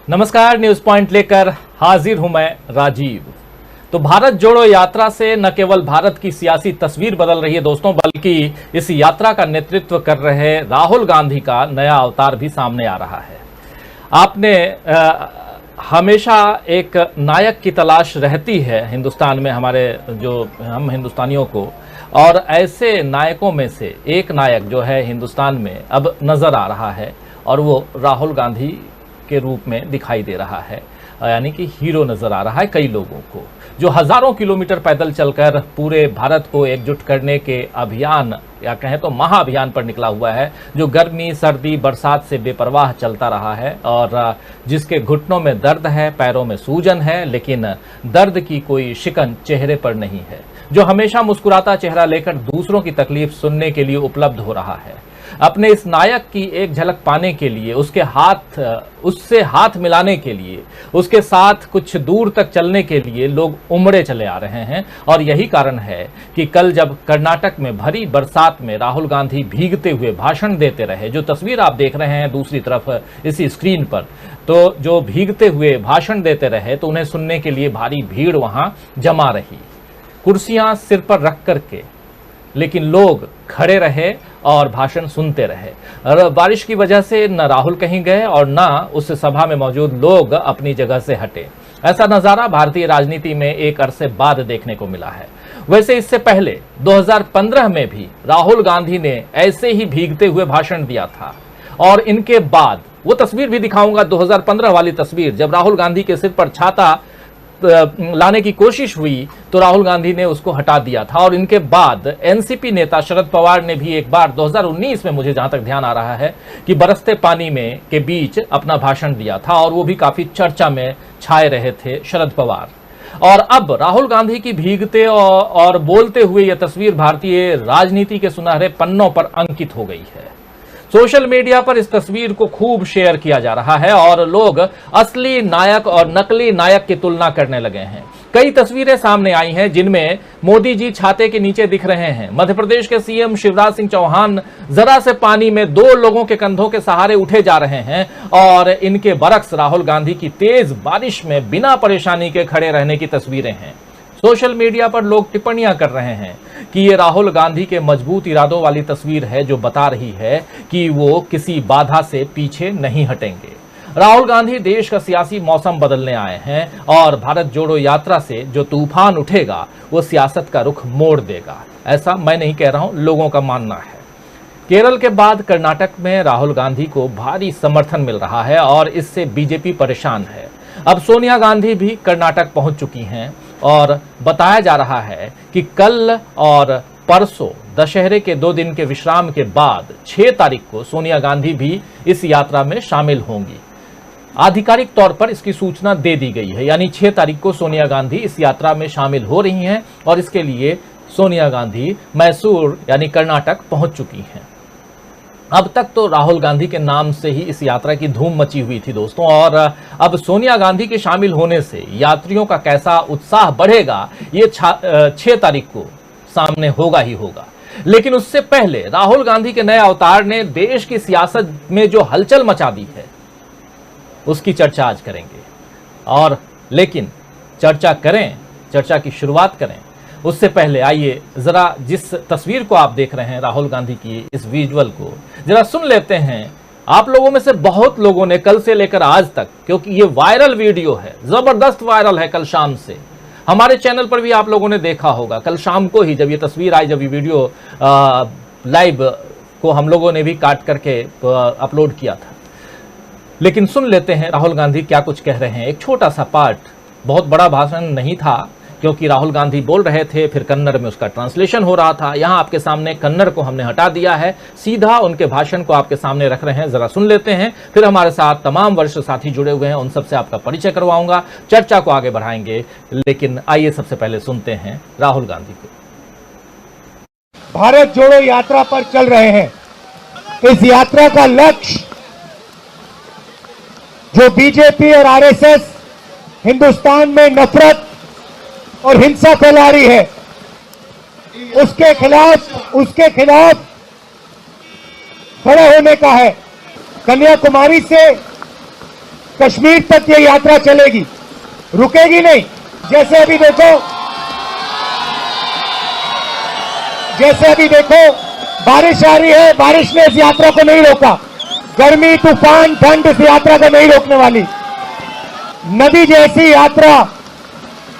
नमस्कार, news point लेकर हाजिर हूं मैं राजीव। तो भारत जोड़ो यात्रा से न केवल भारत की सियासी तस्वीर बदल रही है दोस्तों, बल्कि इस यात्रा का नेतृत्व कर रहे राहुल गांधी का नया अवतार भी सामने आ रहा है। आपने हमेशा एक नायक की तलाश रहती है हिंदुस्तान में, हमारे जो हम हिंदुस्तानियों को, और ऐसे नायकों में से एक नायक जो है हिंदुस्तान में अब नजर आ रहा है और वो राहुल गांधी के रूप में दिखाई दे रहा है। यानी कि हीरो नजर आ रहा है कई लोगों को, जो हजारों किलोमीटर पैदल चलकर पूरे भारत को एकजुट करने के अभियान या कहें तो महाअभियान पर निकला हुआ है, जो गर्मी सर्दी बरसात से बेपरवाह चलता रहा है और जिसके घुटनों में दर्द है, पैरों में सूजन है, लेकिन दर्द की कोई शिकन चेहरे पर नहीं है, जो हमेशा मुस्कुराता चेहरा लेकर दूसरों की तकलीफ सुनने के लिए उपलब्ध हो रहा है। अपने इस नायक की एक झलक पाने के लिए, उससे हाथ मिलाने के लिए, उसके साथ कुछ दूर तक चलने के लिए लोग उमड़े चले आ रहे हैं। और यही कारण है कि कल जब कर्नाटक में भरी बरसात में राहुल गांधी भीगते हुए भाषण देते रहे, जो तस्वीर आप देख रहे हैं दूसरी तरफ इसी स्क्रीन पर, तो जो भीगते हुए भाषण देते रहे तो उन्हें सुनने के लिए भारी भीड़ वहां जमा रही, कुर्सियां सिर पर रख करके, लेकिन लोग खड़े रहे और भाषण सुनते रहे। और बारिश की वजह से न राहुल कहीं गए और न उस सभा में मौजूद लोग अपनी जगह से हटे। ऐसा नजारा भारतीय राजनीति में एक अरसे बाद देखने को मिला है। वैसे इससे पहले 2015 में भी राहुल गांधी ने ऐसे ही भीगते हुए भाषण दिया था, और इनके बाद वो तस्वीर भी दिखाऊंगा, 2015 वाली तस्वीर, जब राहुल गांधी के सिर पर छाता लाने की कोशिश हुई तो राहुल गांधी ने उसको हटा दिया था। और इनके बाद एनसीपी नेता शरद पवार ने भी एक बार 2019 में, मुझे जहां तक ध्यान आ रहा है, कि बरसते पानी में के बीच अपना भाषण दिया था, और वो भी काफी चर्चा में छाए रहे थे शरद पवार। और अब राहुल गांधी की भीगते और बोलते हुए यह तस्वीर भारतीय राजनीति के सुनहरे पन्नों पर अंकित हो गई है। सोशल मीडिया पर इस तस्वीर को खूब शेयर किया जा रहा है और लोग असली नायक और नकली नायक की तुलना करने लगे हैं। कई तस्वीरें सामने आई हैं जिनमें मोदी जी छाते के नीचे दिख रहे हैं, मध्य प्रदेश के सीएम शिवराज सिंह चौहान जरा से पानी में 2 लोगों के कंधों के सहारे उठे जा रहे हैं, और इनके बरक्स राहुल गांधी की तेज बारिश में बिना परेशानी के खड़े रहने की तस्वीरें हैं। सोशल मीडिया पर लोग टिप्पणियां कर रहे हैं कि ये राहुल गांधी के मजबूत इरादों वाली तस्वीर है, जो बता रही है कि वो किसी बाधा से पीछे नहीं हटेंगे। राहुल गांधी देश का सियासी मौसम बदलने आए हैं और भारत जोड़ो यात्रा से जो तूफान उठेगा वो सियासत का रुख मोड़ देगा। ऐसा मैं नहीं कह रहा हूं, लोगों का मानना है। केरल के बाद कर्नाटक में राहुल गांधी को भारी समर्थन मिल रहा है और इससे बीजेपी परेशान है। अब सोनिया गांधी भी कर्नाटक पहुंच चुकी हैं और बताया जा रहा है कि कल और परसों दशहरे के 2 दिन के विश्राम के बाद 6 तारीख को सोनिया गांधी भी इस यात्रा में शामिल होंगी। आधिकारिक तौर पर इसकी सूचना दे दी गई है, यानी 6 तारीख को सोनिया गांधी इस यात्रा में शामिल हो रही हैं और इसके लिए सोनिया गांधी मैसूर यानी कर्नाटक पहुंच चुकी हैं। अब तक तो राहुल गांधी के नाम से ही इस यात्रा की धूम मची हुई थी दोस्तों, और अब सोनिया गांधी के शामिल होने से यात्रियों का कैसा उत्साह बढ़ेगा ये 6 तारीख को सामने होगा ही होगा। लेकिन उससे पहले राहुल गांधी के नए अवतार ने देश की सियासत में जो हलचल मचा दी है उसकी चर्चा आज करेंगे। और लेकिन चर्चा की शुरुआत करें उससे पहले आइए जरा जिस तस्वीर को आप देख रहे हैं राहुल गांधी की, इस विजुअल को जरा सुन लेते हैं। आप लोगों में से बहुत लोगों ने कल से लेकर आज तक, क्योंकि ये वायरल वीडियो है, जबरदस्त वायरल है, कल शाम से हमारे चैनल पर भी आप लोगों ने देखा होगा। कल शाम को ही जब ये तस्वीर आई, जब ये वीडियो लाइव को हम लोगों ने भी काट करके अपलोड किया था। लेकिन सुन लेते हैं राहुल गांधी क्या कुछ कह रहे हैं। एक छोटा सा पार्ट, बहुत बड़ा भाषण नहीं था, क्योंकि राहुल गांधी बोल रहे थे, फिर कन्नड़ में उसका ट्रांसलेशन हो रहा था। यहां आपके सामने कन्नड़ को हमने हटा दिया है, सीधा उनके भाषण को आपके सामने रख रहे हैं। जरा सुन लेते हैं, फिर हमारे साथ तमाम वरिष्ठ साथी जुड़े हुए हैं, उन सबसे आपका परिचय करवाऊंगा, चर्चा को आगे बढ़ाएंगे। लेकिन आइए सबसे पहले सुनते हैं राहुल गांधी को। भारत जोड़ो यात्रा पर चल रहे हैं। इस यात्रा का लक्ष्य जो बीजेपी और आरएसएस हिंदुस्तान में नफरत और हिंसा फैला रही है, उसके खिलाफ खड़े होने का है। कन्याकुमारी से कश्मीर तक ये यात्रा चलेगी, रुकेगी नहीं। जैसे अभी देखो बारिश आ रही है, बारिश ने इस यात्रा को नहीं रोका। गर्मी, तूफान, ठंड इस यात्रा को नहीं रोकने वाली। नदी जैसी यात्रा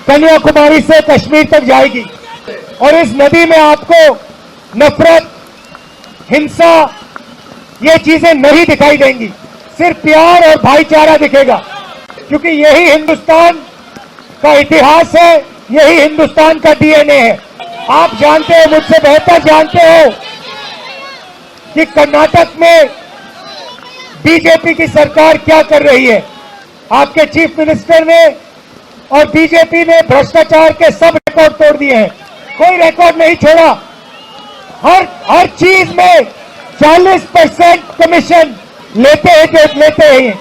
कन्याकुमारी से कश्मीर तक जाएगी और इस नदी में आपको नफरत, हिंसा, ये चीजें नहीं दिखाई देंगी, सिर्फ प्यार और भाईचारा दिखेगा, क्योंकि यही हिंदुस्तान का इतिहास है, यही हिंदुस्तान का डीएनए है। आप जानते हो, मुझसे बेहतर जानते हो कि कर्नाटक में बीजेपी की सरकार क्या कर रही है। आपके चीफ मिनिस्टर ने और बीजेपी ने भ्रष्टाचार के सब रिकॉर्ड तोड़ दिए हैं, कोई रिकॉर्ड नहीं छोड़ा। हर चीज में 40% कमीशन लेते हैं।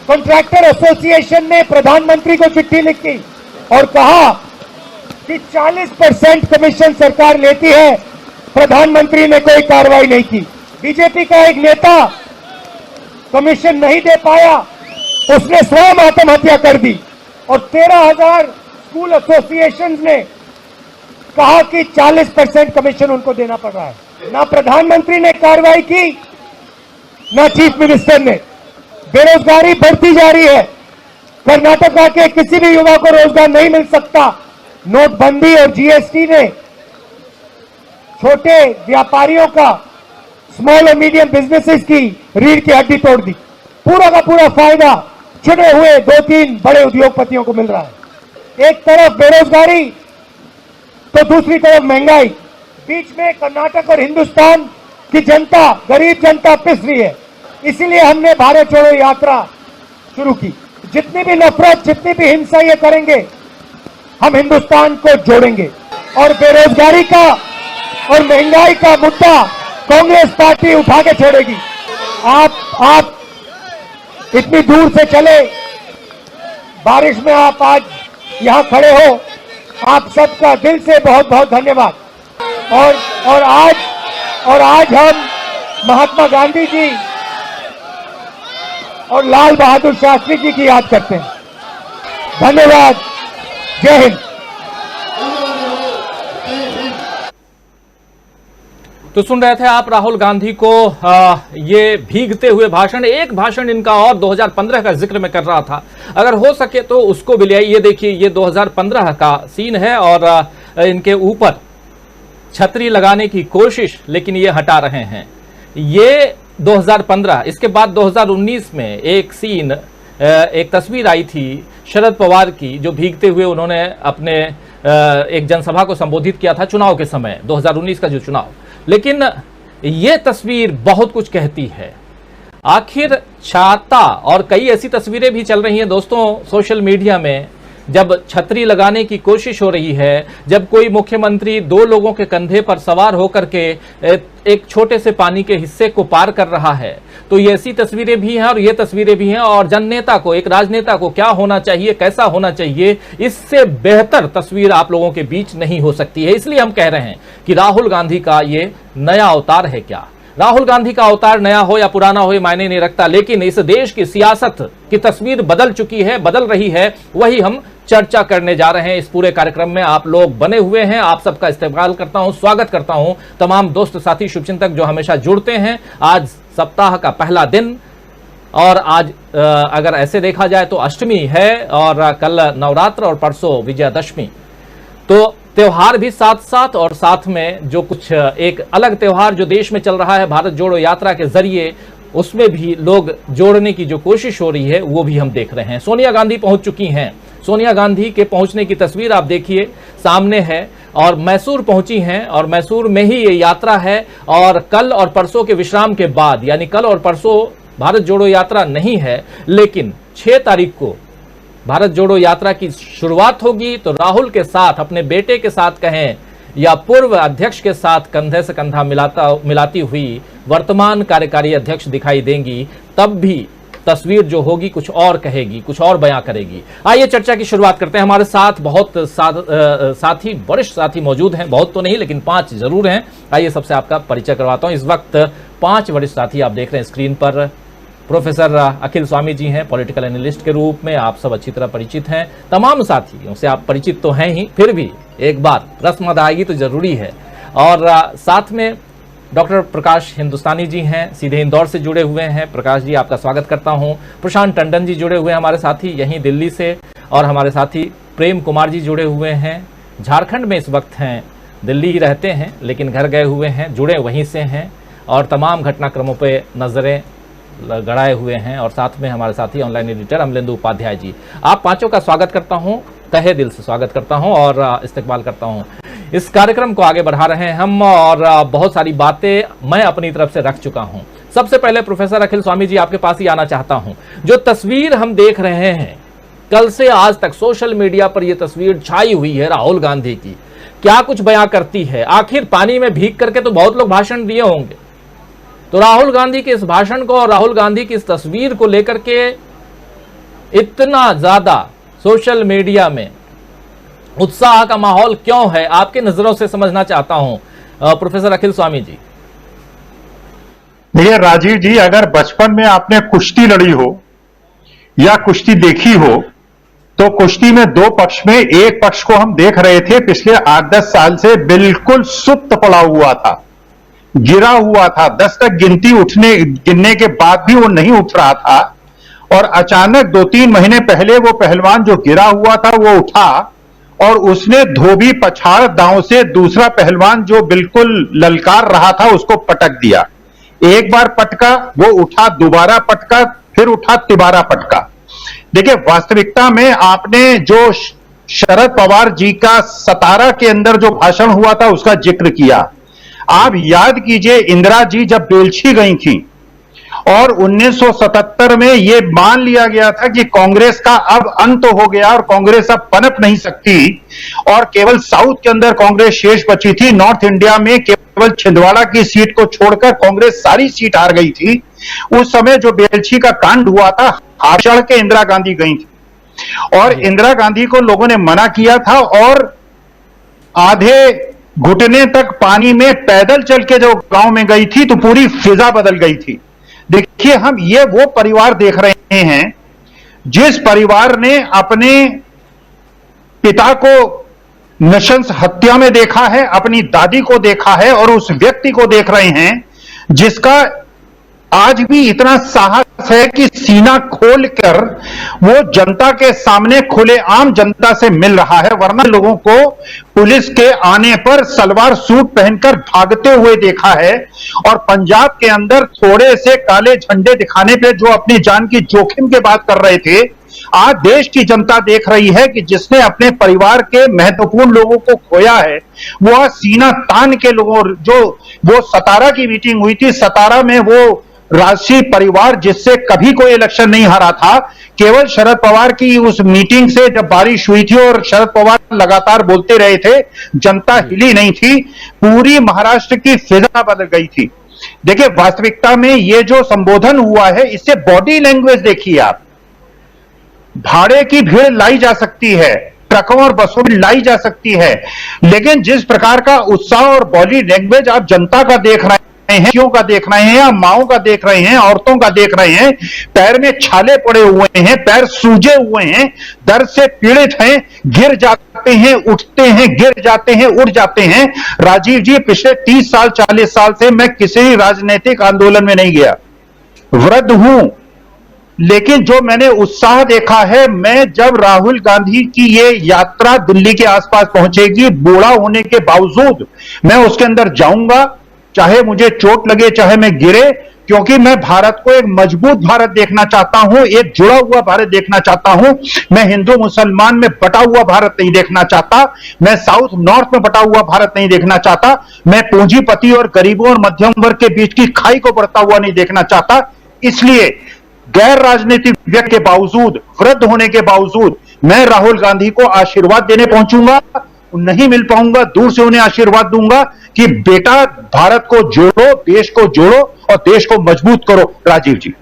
कॉन्ट्रैक्टर एसोसिएशन ने प्रधानमंत्री को चिट्ठी लिखी और कहा कि 40% कमीशन सरकार लेती है, प्रधानमंत्री ने कोई कार्रवाई नहीं की। बीजेपी का एक नेता कमीशन नहीं दे पाया, उसने स्वयं आत्महत्या कर दी और 13,000 स्कूल एसोसिएशन ने कहा कि 40% कमीशन उनको देना पड़ रहा है। ना प्रधानमंत्री ने कार्रवाई की, ना चीफ मिनिस्टर ने। बेरोजगारी बढ़ती जा रही है, कर्नाटक के किसी भी युवा को रोजगार नहीं मिल सकता। नोटबंदी और जीएसटी ने छोटे व्यापारियों का, स्मॉल और मीडियम बिजनेसेस की रीढ़ की हड्डी तोड़ दी। पूरा का पूरा फायदा चुने हुए 2-3 बड़े उद्योगपतियों को मिल रहा है। एक तरफ बेरोजगारी तो दूसरी तरफ महंगाई, बीच में कर्नाटक और हिंदुस्तान की जनता, गरीब जनता पिस रही है। इसीलिए हमने भारत जोड़ो यात्रा शुरू की। जितनी भी नफरत, जितनी भी हिंसा ये करेंगे, हम हिंदुस्तान को जोड़ेंगे। और बेरोजगारी का और महंगाई का मुद्दा कांग्रेस पार्टी उठा के छोड़ेगी। आप इतनी दूर से चले, बारिश में आप आज यहां खड़े हो, आप सबका दिल से बहुत बहुत धन्यवाद। और आज हम महात्मा गांधी जी और लाल बहादुर शास्त्री जी की याद करते हैं। धन्यवाद। जय हिंद। तो सुन रहे थे आप राहुल गांधी को ये भीगते हुए भाषण। एक भाषण इनका और 2015 का जिक्र मैं कर रहा था, अगर हो सके तो उसको भी ले आइए। ये देखिए, ये 2015 का सीन है और इनके ऊपर छतरी लगाने की कोशिश, लेकिन ये हटा रहे हैं। ये 2015। इसके बाद 2019 में एक सीन, एक तस्वीर आई थी शरद पवार की, जो भीगते हुए उन्होंने अपने एक जनसभा को संबोधित किया था चुनाव के समय, 2019 का जो चुनाव। लेकिन ये तस्वीर बहुत कुछ कहती है। आखिर छाता और कई ऐसी तस्वीरें भी चल रही हैं दोस्तों सोशल मीडिया में, जब छतरी लगाने की कोशिश हो रही है, जब कोई मुख्यमंत्री 2 लोगों के कंधे पर सवार होकर के एक छोटे से पानी के हिस्से को पार कर रहा है, तो ये ऐसी तस्वीरें भी हैं और ये तस्वीरें भी हैं। और जननेता को, एक राजनेता को क्या होना चाहिए, कैसा होना चाहिए, इससे बेहतर तस्वीर आप लोगों के बीच नहीं हो सकती है। इसलिए हम कह रहे हैं कि राहुल गांधी का ये नया अवतार है क्या। राहुल गांधी का अवतार नया हो या पुराना हो ये मायने नहीं रखता, लेकिन इस देश की सियासत की तस्वीर बदल चुकी है, बदल रही है, वही हम चर्चा करने जा रहे हैं। इस पूरे कार्यक्रम में आप लोग बने हुए हैं, आप सबका इस्तेमाल करता हूं, स्वागत करता हूं। तमाम दोस्त साथी शुभचिंतक जो हमेशा जुड़ते हैं। आज सप्ताह का पहला दिन और आज अगर ऐसे देखा जाए तो अष्टमी है और कल नवरात्र और परसों विजयादशमी। तो त्योहार भी साथ साथ, और साथ में जो कुछ एक अलग त्योहार जो देश में चल रहा है भारत जोड़ो यात्रा के जरिए, उसमें भी लोग जोड़ने की जो कोशिश हो रही है वो भी हम देख रहे हैं। सोनिया गांधी पहुंच चुकी हैं। सोनिया गांधी के पहुंचने की तस्वीर आप देखिए सामने है और मैसूर पहुंची हैं और मैसूर में ही ये यात्रा है। और कल और परसों के विश्राम के बाद, यानी कल और परसों भारत जोड़ो यात्रा नहीं है, लेकिन 6 तारीख को भारत जोड़ो यात्रा की शुरुआत होगी। तो राहुल के साथ, अपने बेटे के साथ कहें या पूर्व अध्यक्ष के साथ कंधे से कंधा मिलाती हुई वर्तमान कार्यकारी अध्यक्ष दिखाई देंगी। तब भी तस्वीर जो होगी कुछ और कहेगी, कुछ और बयां करेगी। आइए चर्चा की शुरुआत करते हैं। हमारे साथ बहुत साथी, वरिष्ठ साथी मौजूद हैं, बहुत तो नहीं लेकिन 5 जरूर हैं। आइए सबसे आपका परिचय करवाता हूं। इस वक्त 5 वरिष्ठ साथी आप देख रहे हैं स्क्रीन पर। प्रोफेसर अखिल स्वामी जी हैं, पॉलिटिकल एनालिस्ट के रूप में आप सब अच्छी तरह परिचित हैं। तमाम साथियों से आप परिचित तो हैं ही, फिर भी एक बार रस्म अदायगी तो जरूरी है। और साथ में डॉक्टर प्रकाश हिंदुस्तानी जी हैं, सीधे इंदौर से जुड़े हुए हैं। प्रकाश जी, आपका स्वागत करता हूं। प्रशांत टंडन जी जुड़े हुए हैं हमारे साथी यहीं दिल्ली से, और हमारे साथी प्रेम कुमार जी जुड़े हुए हैं, झारखंड में इस वक्त हैं, दिल्ली ही रहते हैं लेकिन घर गए हुए हैं, जुड़े वहीं से हैं और तमाम घटनाक्रमों पे नजरें गड़ाए हुए हैं। और साथ में हमारे साथी ऑनलाइन एडिटर अमलेंदु उपाध्याय जी। आप पांचों का स्वागत करता हूं, तहे दिल से स्वागत करता हूं और इस्तकबाल करता हूं। इस कार्यक्रम को आगे बढ़ा रहे हैं हम और बहुत सारी बातें मैं अपनी तरफ से रख चुका हूं। सबसे पहले प्रोफेसर अखिल स्वामी जी, आपके पास ही आना चाहता हूं। जो तस्वीर हम देख रहे हैं, कल से आज तक सोशल मीडिया पर यह तस्वीर छाई हुई है राहुल गांधी की, क्या कुछ बयां करती है? आखिर पानी में भीग करके तो बहुत लोग भाषण दिए होंगे, तो राहुल गांधी के इस भाषण को और राहुल गांधी की इस तस्वीर को लेकर के इतना ज्यादा सोशल मीडिया में उत्साह का माहौल क्यों है? आपके नजरों से समझना चाहता हूं प्रोफेसर अखिल स्वामी जी। देखिए राजीव जी, अगर बचपन में आपने कुश्ती लड़ी हो या कुश्ती देखी हो, तो कुश्ती में दो पक्ष में एक पक्ष को हम देख रहे थे पिछले 8-10 साल से बिल्कुल सुस्त पड़ा हुआ था, गिरा हुआ था। 10 तक गिनने के बाद भी वो नहीं उठ रहा था, और अचानक 2-3 महीने पहले वो पहलवान जो गिरा हुआ था वो उठा और उसने धोबी पछाड़ दांव से दूसरा पहलवान जो बिल्कुल ललकार रहा था उसको पटक दिया। एक बार पटका, वो उठा, दोबारा पटका, फिर उठा, तिबारा पटका। देखिए, वास्तविकता में आपने जो शरद पवार जी का सतारा के अंदर जो भाषण हुआ था उसका जिक्र किया। आप याद कीजिए, इंदिरा जी जब बेलछी गई थी और 1977 में यह मान लिया गया था कि कांग्रेस का अब अंत हो गया और कांग्रेस अब पनप नहीं सकती, और केवल साउथ के अंदर कांग्रेस शेष बची थी। नॉर्थ इंडिया में केवल छिंदवाड़ा की सीट को छोड़कर कांग्रेस सारी सीट हार गई थी। उस समय जो बेलछी का कांड हुआ था, हार चढ़ के इंदिरा गांधी गई थी और इंदिरा गांधी को लोगों ने मना किया था, और आधे घुटने तक पानी में पैदल चल के जो गांव में गई थी तो पूरी फिजा बदल गई थी। देखिए, हम ये वो परिवार देख रहे हैं जिस परिवार ने अपने पिता को नृशंस हत्या में देखा है, अपनी दादी को देखा है, और उस व्यक्ति को देख रहे हैं जिसका आज भी इतना साहस है कि सीना खोलकर वो जनता के सामने खुलेआम जनता से मिल रहा है, वरना लोगों को पुलिस के आने पर सलवार सूट पहनकर भागते हुए देखा है। और पंजाब के अंदर थोड़े से काले झंडे दिखाने पे जो अपनी जान की जोखिम की बात कर रहे थे, आज देश की जनता देख रही है कि जिसने अपने परिवार के महत्वपूर्ण लोगों को खोया है, वो सीना तान के लोगों, जो वो सतारा की मीटिंग हुई थी, सतारा में वो राष्ट्रीय परिवार जिससे कभी कोई इलेक्शन नहीं हारा था, केवल शरद पवार की उस मीटिंग से जब बारिश हुई थी और शरद पवार लगातार बोलते रहे थे, जनता हिली नहीं थी, पूरी महाराष्ट्र की फिजा बदल गई थी। देखिए, वास्तविकता में ये जो संबोधन हुआ है, इससे बॉडी लैंग्वेज देखिए आप। भाड़े की भीड़ लाई जा सकती है, ट्रकों और बसों में लाई जा सकती है, लेकिन जिस प्रकार का उत्साह और बॉडी लैंग्वेज आप जनता का देख रहे हैं, क्यों का देख रहे हैं, या माओं का देख रहे हैं, औरतों का देख रहे हैं, पैर में छाले पड़े हुए हैं, पैर सूजे हुए हैं, दर्द से पीड़ित हैं, गिर जाते हैं, उठते हैं, गिर जाते हैं, उठ जाते हैं। राजीव जी, पिछले 30 साल 40 साल से मैं किसी राजनीतिक आंदोलन में नहीं गया, वृद्ध हूं, लेकिन जो मैंने उत्साह देखा है, मैं जब राहुल गांधी की ये यात्रा दिल्ली के आसपास पहुंचेगी, बूढ़ा होने के बावजूद मैं उसके अंदर जाऊंगा, चाहे मुझे चोट लगे, चाहे मैं गिरे, क्योंकि मैं भारत को एक मजबूत भारत देखना चाहता हूं, एक जुड़ा हुआ भारत देखना चाहता हूं। मैं हिंदू मुसलमान में बटा हुआ भारत नहीं देखना चाहता, मैं साउथ नॉर्थ में बटा हुआ भारत नहीं देखना चाहता, मैं पूंजीपति और गरीबों और मध्यम वर्ग के बीच की खाई को बढ़ता हुआ नहीं देखना चाहता। इसलिए गैर राजनीतिक व्यक्ति के बावजूद, वृद्ध होने के बावजूद, मैं राहुल गांधी को आशीर्वाद देने पहुंचूंगा। नहीं मिल पाऊंगा, दूर से उन्हें आशीर्वाद दूंगा कि बेटा, भारत को जोड़ो, देश को जोड़ो और देश को मजबूत करो। राजीव जी।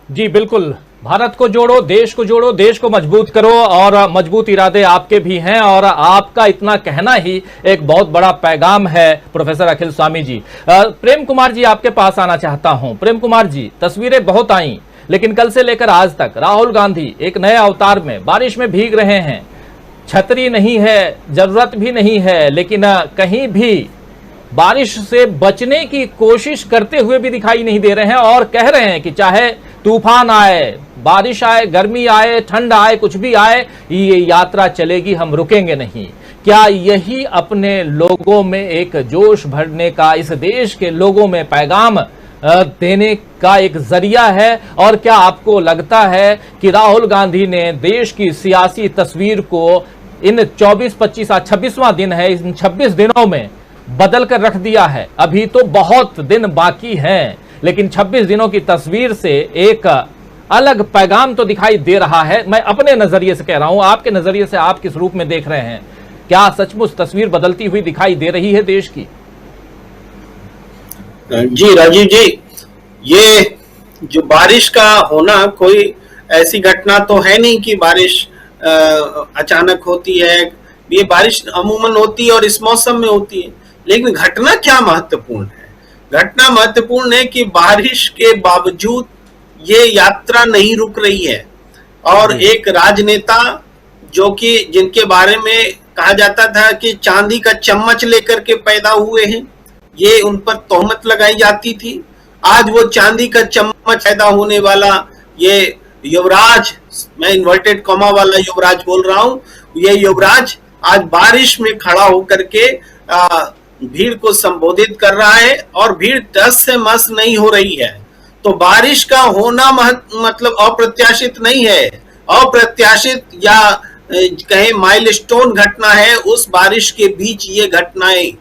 जी बिल्कुल, भारत को जोड़ो, देश को जोड़ो, देश को मजबूत करो, और मजबूत इरादे आपके भी हैं और आपका इतना कहना ही एक बहुत बड़ा पैगाम है प्रोफेसर अखिल स्वामी जी। प्रेम कुमार जी, आपके पास आना चाहता हूं। प्रेम कुमार जी, तस्वीरें बहुत आई, लेकिन कल से लेकर आज तक राहुल गांधी एक नए अवतार में बारिश में भीग रहे हैं। छतरी नहीं है, जरूरत भी नहीं है, लेकिन कहीं भी बारिश से बचने की कोशिश करते हुए भी दिखाई नहीं दे रहे हैं और कह रहे हैं कि चाहे तूफान आए, बारिश आए, गर्मी आए, ठंड आए, कुछ भी आए, ये यात्रा चलेगी, हम रुकेंगे नहीं। क्या यही अपने लोगों में एक जोश भरने का, इस देश के लोगों में पैगाम देने का एक जरिया है? और क्या आपको लगता है कि राहुल गांधी ने देश की सियासी तस्वीर को इन 24, 25, 26वां दिन है, इन 26 दिनों में बदल कर रख दिया है? अभी तो बहुत दिन बाकी हैं, लेकिन 26 दिनों की तस्वीर से एक अलग पैगाम तो दिखाई दे रहा है। मैं अपने नजरिए से कह रहा हूं, आपके नजरिए से आप किस रूप में देख रहे हैं? क्या सचमुच तस्वीर बदलती हुई दिखाई दे रही है देश की? जी राजीव जी, ये जो बारिश का होना कोई ऐसी घटना तो है नहीं कि बारिश अचानक होती है। ये बारिश अमूमन होती है और इस मौसम में होती है, लेकिन घटना क्या महत्वपूर्ण है? घटना महत्वपूर्ण है कि बारिश के बावजूद ये यात्रा नहीं रुक रही है और एक राजनेता जो कि जिनके बारे में कहा जाता था कि चांदी का चम्मच लेकर के पैदा हुए हैं, ये उन पर तोहमत लगाई जाती थी। आज वो चांदी का चम्मच पैदा होने वाला ये युवराज, मैं इन्वर्टेड कॉमा वाला युवराज बोल रहा हूं, ये युवराज आज बारिश में खड़ा होकर के भीड़ को संबोधित कर रहा है और भीड़ टस से मस नहीं हो रही है। तो बारिश का होना मतलब अप्रत्याशित नहीं है, अप्रत्याशित या कहें माइलस्टोन घटना है उस बारिश के बीच ये घटनाएं,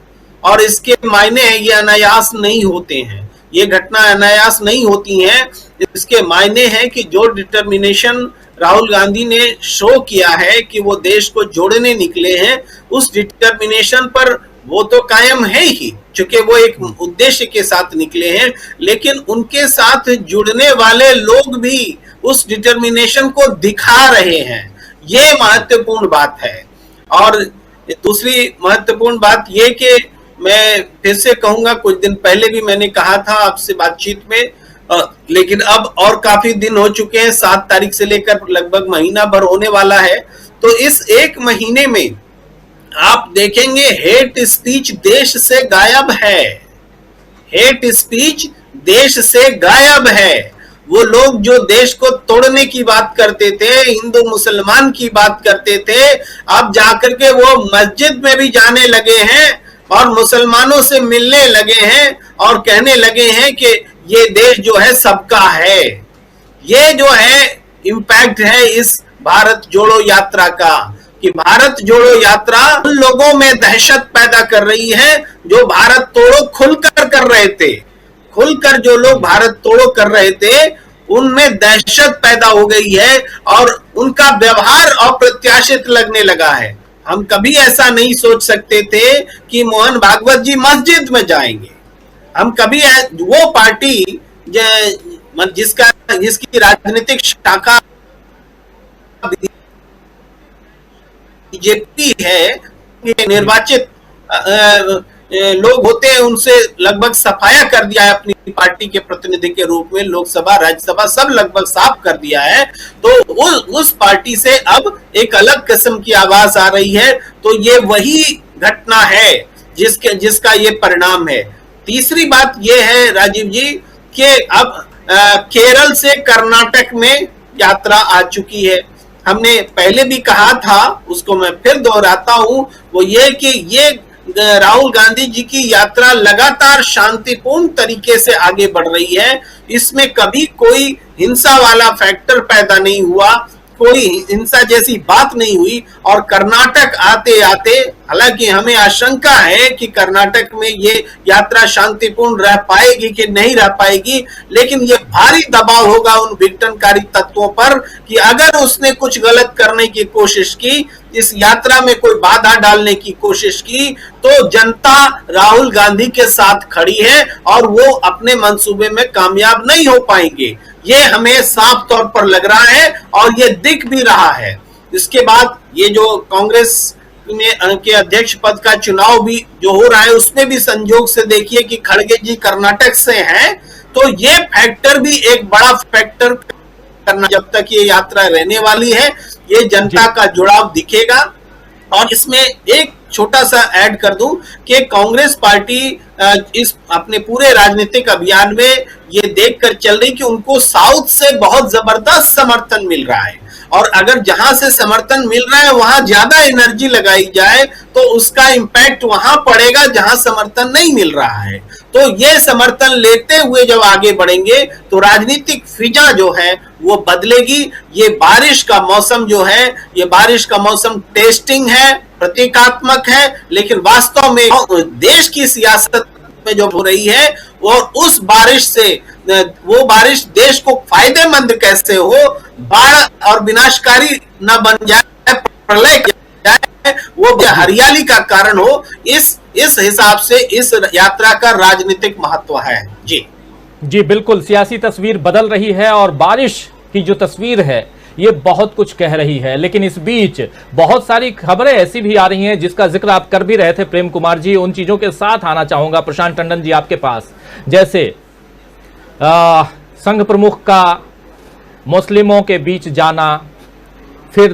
और इसके मायने हैं ये अनायास नहीं होते हैं, ये घटना अनायास नहीं होती हैं। इसके मायने हैं कि जो डिटर्मिनेशन राहुल गांधी ने शो किया है कि वो देश को जोड़ने निकले हैं, उस डिटर्मिनेशन पर वो तो कायम है ही, क्योंकि वो एक उद्देश्य के साथ निकले हैं, लेकिन उनके साथ जुड़ने वाले लोग भी उस डिटर्मिनेशन को दिखा रहे हैं। ये महत्वपूर्ण बात है। और दूसरी महत्वपूर्ण बात ये कि मैं फिर से कहूंगा, कुछ दिन पहले भी मैंने कहा था आपसे बातचीत में, लेकिन अब और काफी दिन हो चुके हैं, 7 तारीख से लेकर लगभग महीना भर होने वाला है। तो इस एक महीने में आप देखेंगे हेट स्पीच देश से गायब है, हेट स्पीच देश से गायब है। वो लोग जो देश को तोड़ने की बात करते थे, हिंदू मुसलमान की बात करते थे, अब जाकर के वो मस्जिद में भी जाने लगे हैं और मुसलमानों से मिलने लगे हैं और कहने लगे हैं कि ये देश जो है सबका है। ये जो है इम्पैक्ट है इस भारत जोड़ो यात्रा का, कि भारत जोड़ो यात्रा उन लोगों में दहशत पैदा कर रही है जो भारत तोड़ो खुलकर कर रहे थे। खुलकर जो लोग भारत तोड़ो कर रहे थे उनमें दहशत पैदा हो गई है और उनका व्यवहार अप्रत्याशित लगने लगा है। हम कभी ऐसा नहीं सोच सकते थे कि मोहन भागवत जी मस्जिद में जाएंगे। हम कभी वो पार्टी जिसकी राजनीतिक शाखा बीजेपी है, निर्वाचित लोग होते हैं, उनसे लगभग सफाया कर दिया है अपनी पार्टी के प्रतिनिधि के रूप में, लोकसभा राज्यसभा सब लगभग साफ कर दिया है। तो उस पार्टी से अब एक अलग किस्म की आवाज आ रही है। तो ये वही घटना है जिसका ये परिणाम है। तीसरी बात ये है राजीव जी कि अब केरल से कर्नाटक में यात्रा आ चुकी है। हमने पहले भी कहा था, उसको मैं फिर दोहराता हूं, वो ये कि ये राहुल गांधी जी की यात्रा लगातार शांतिपूर्ण तरीके से आगे बढ़ रही है। इसमें कभी कोई हिंसा वाला फैक्टर पैदा नहीं हुआ, कोई हिंसा जैसी बात नहीं हुई। और कर्नाटक आते आते, हालांकि हमें आशंका है कि कर्नाटक में ये यात्रा शांतिपूर्ण रह पाएगी कि नहीं रह पाएगी, लेकिन ये भारी दबाव होगा उन विघटनकारी तत्वों पर कि अगर उसने कुछ गलत करने की कोशिश की, इस यात्रा में कोई बाधा डालने की कोशिश की, तो जनता राहुल गांधी के साथ खड़ी है और वो अपने मंसूबे में कामयाब नहीं हो पाएंगे। ये हमें साफ तौर पर लग रहा है और ये दिख भी रहा है। इसके बाद ये जो कांग्रेस में के अध्यक्ष पद का चुनाव भी जो हो रहा है, उसमें भी संयोग से देखिए कि खड़गे जी कर्नाटक से हैं, तो ये फैक्टर भी एक बड़ा फैक्टर करना, जब तक ये यात्रा रहने वाली है ये जनता का जुड़ाव दिखेगा। और इसमें एक छोटा सा ऐड कर दूं कि कांग्रेस पार्टी इस अपने पूरे राजनीतिक अभियान में ये देखकर चल रही कि उनको साउथ से बहुत जबरदस्त समर्थन मिल रहा है, और अगर जहां से समर्थन मिल रहा है वहां ज्यादा एनर्जी लगाई जाए तो उसका इम्पैक्ट वहां पड़ेगा जहां समर्थन नहीं मिल रहा है। तो ये समर्थन लेते हुए जब आगे बढ़ेंगे तो राजनीतिक फिजा जो है वो बदलेगी। ये बारिश का मौसम जो है, ये बारिश का मौसम टेस्टिंग है, प्रतीकात्मक है, लेकिन वास्तव में देश की सियासत में जो हो रही है और उस बारिश से वो बारिश देश को फायदेमंद कैसे हो, बाढ़ और विनाशकारी न बन जाए, प्रलय जाए, वो हरियाली का कारण हो, इस हिसाब से इस यात्रा का राजनीतिक महत्व है। जी बिल्कुल, सियासी तस्वीर बदल रही है और बारिश की जो तस्वीर है ये बहुत कुछ कह रही है। लेकिन इस बीच बहुत सारी खबरें ऐसी भी आ रही हैं जिसका जिक्र आप कर भी रहे थे प्रेम कुमार जी, उन चीजों के साथ आना चाहूंगा प्रशांत टंडन जी आपके पास। जैसे संघ प्रमुख का मुस्लिमों के बीच जाना, फिर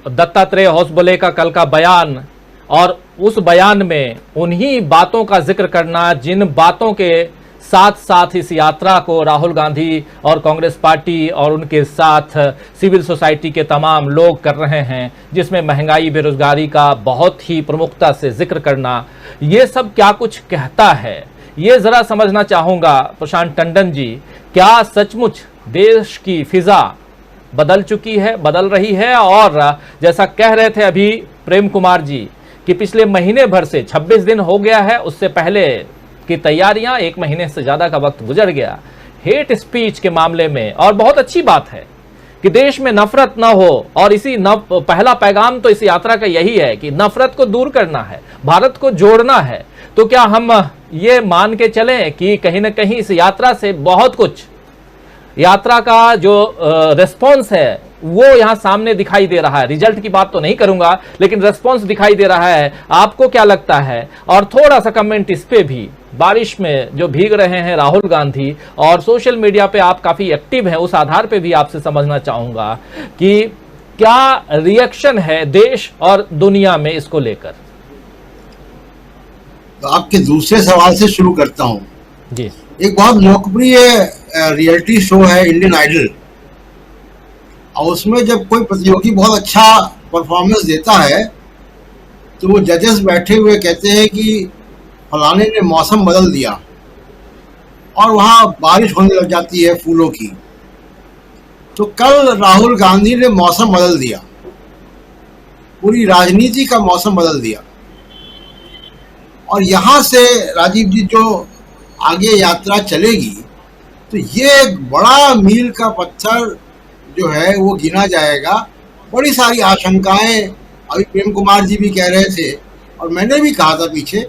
दत्तात्रेय होसबले का कल का बयान, और उस बयान में उन्हीं बातों का जिक्र करना जिन बातों के साथ साथ इस यात्रा को राहुल गांधी और कांग्रेस पार्टी और उनके साथ सिविल सोसाइटी के तमाम लोग कर रहे हैं, जिसमें महंगाई, बेरोजगारी का बहुत ही प्रमुखता से जिक्र करना, ये सब क्या कुछ कहता है, ये जरा समझना चाहूंगा प्रशांत टंडन जी। क्या सचमुच देश की फिजा बदल चुकी है, बदल रही है? और जैसा कह रहे थे अभी प्रेम कुमार जी कि पिछले महीने भर से 26 दिन हो गया है, उससे पहले की तैयारियां, 1 महीने से ज्यादा का वक्त गुजर गया हेट स्पीच के मामले में। और बहुत अच्छी बात है कि देश में नफरत न हो, और इसी पहला पैगाम तो इस यात्रा का यही है कि नफरत को दूर करना है, भारत को जोड़ना है। तो क्या हम ये मान के चलें कि कहीं ना कहीं इस यात्रा से बहुत कुछ, यात्रा का जो रिस्पॉन्स है वो यहां सामने दिखाई दे रहा है? रिजल्ट की बात तो नहीं करूंगा, लेकिन रिस्पॉन्स दिखाई दे रहा है। आपको क्या लगता है? और थोड़ा सा कमेंट इस पे भी, बारिश में जो भीग रहे हैं राहुल गांधी, और सोशल मीडिया पे आप काफी एक्टिव हैं, उस आधार पे भी आपसे समझना चाहूंगा कि क्या रिएक्शन है देश और दुनिया में इसको लेकर। तो आपके दूसरे सवाल से शुरू करता हूं जी। एक बहुत लोकप्रिय रियलिटी शो है इंडियन आइडल, और उसमें जब कोई प्रतियोगी बहुत अच्छा परफॉर्मेंस देता है तो वो जजेस बैठे हुए कहते हैं कि फलाने ने मौसम बदल दिया, और वहाँ बारिश होने लग जाती है फूलों की। तो कल राहुल गांधी ने मौसम बदल दिया, पूरी राजनीति का मौसम बदल दिया। और यहाँ से राजीव जी जो आगे यात्रा चलेगी तो ये एक बड़ा मील का पत्थर जो है वो गिना जाएगा। बड़ी सारी आशंकाएं अभी प्रेम कुमार जी भी कह रहे थे, और मैंने भी कहा था पीछे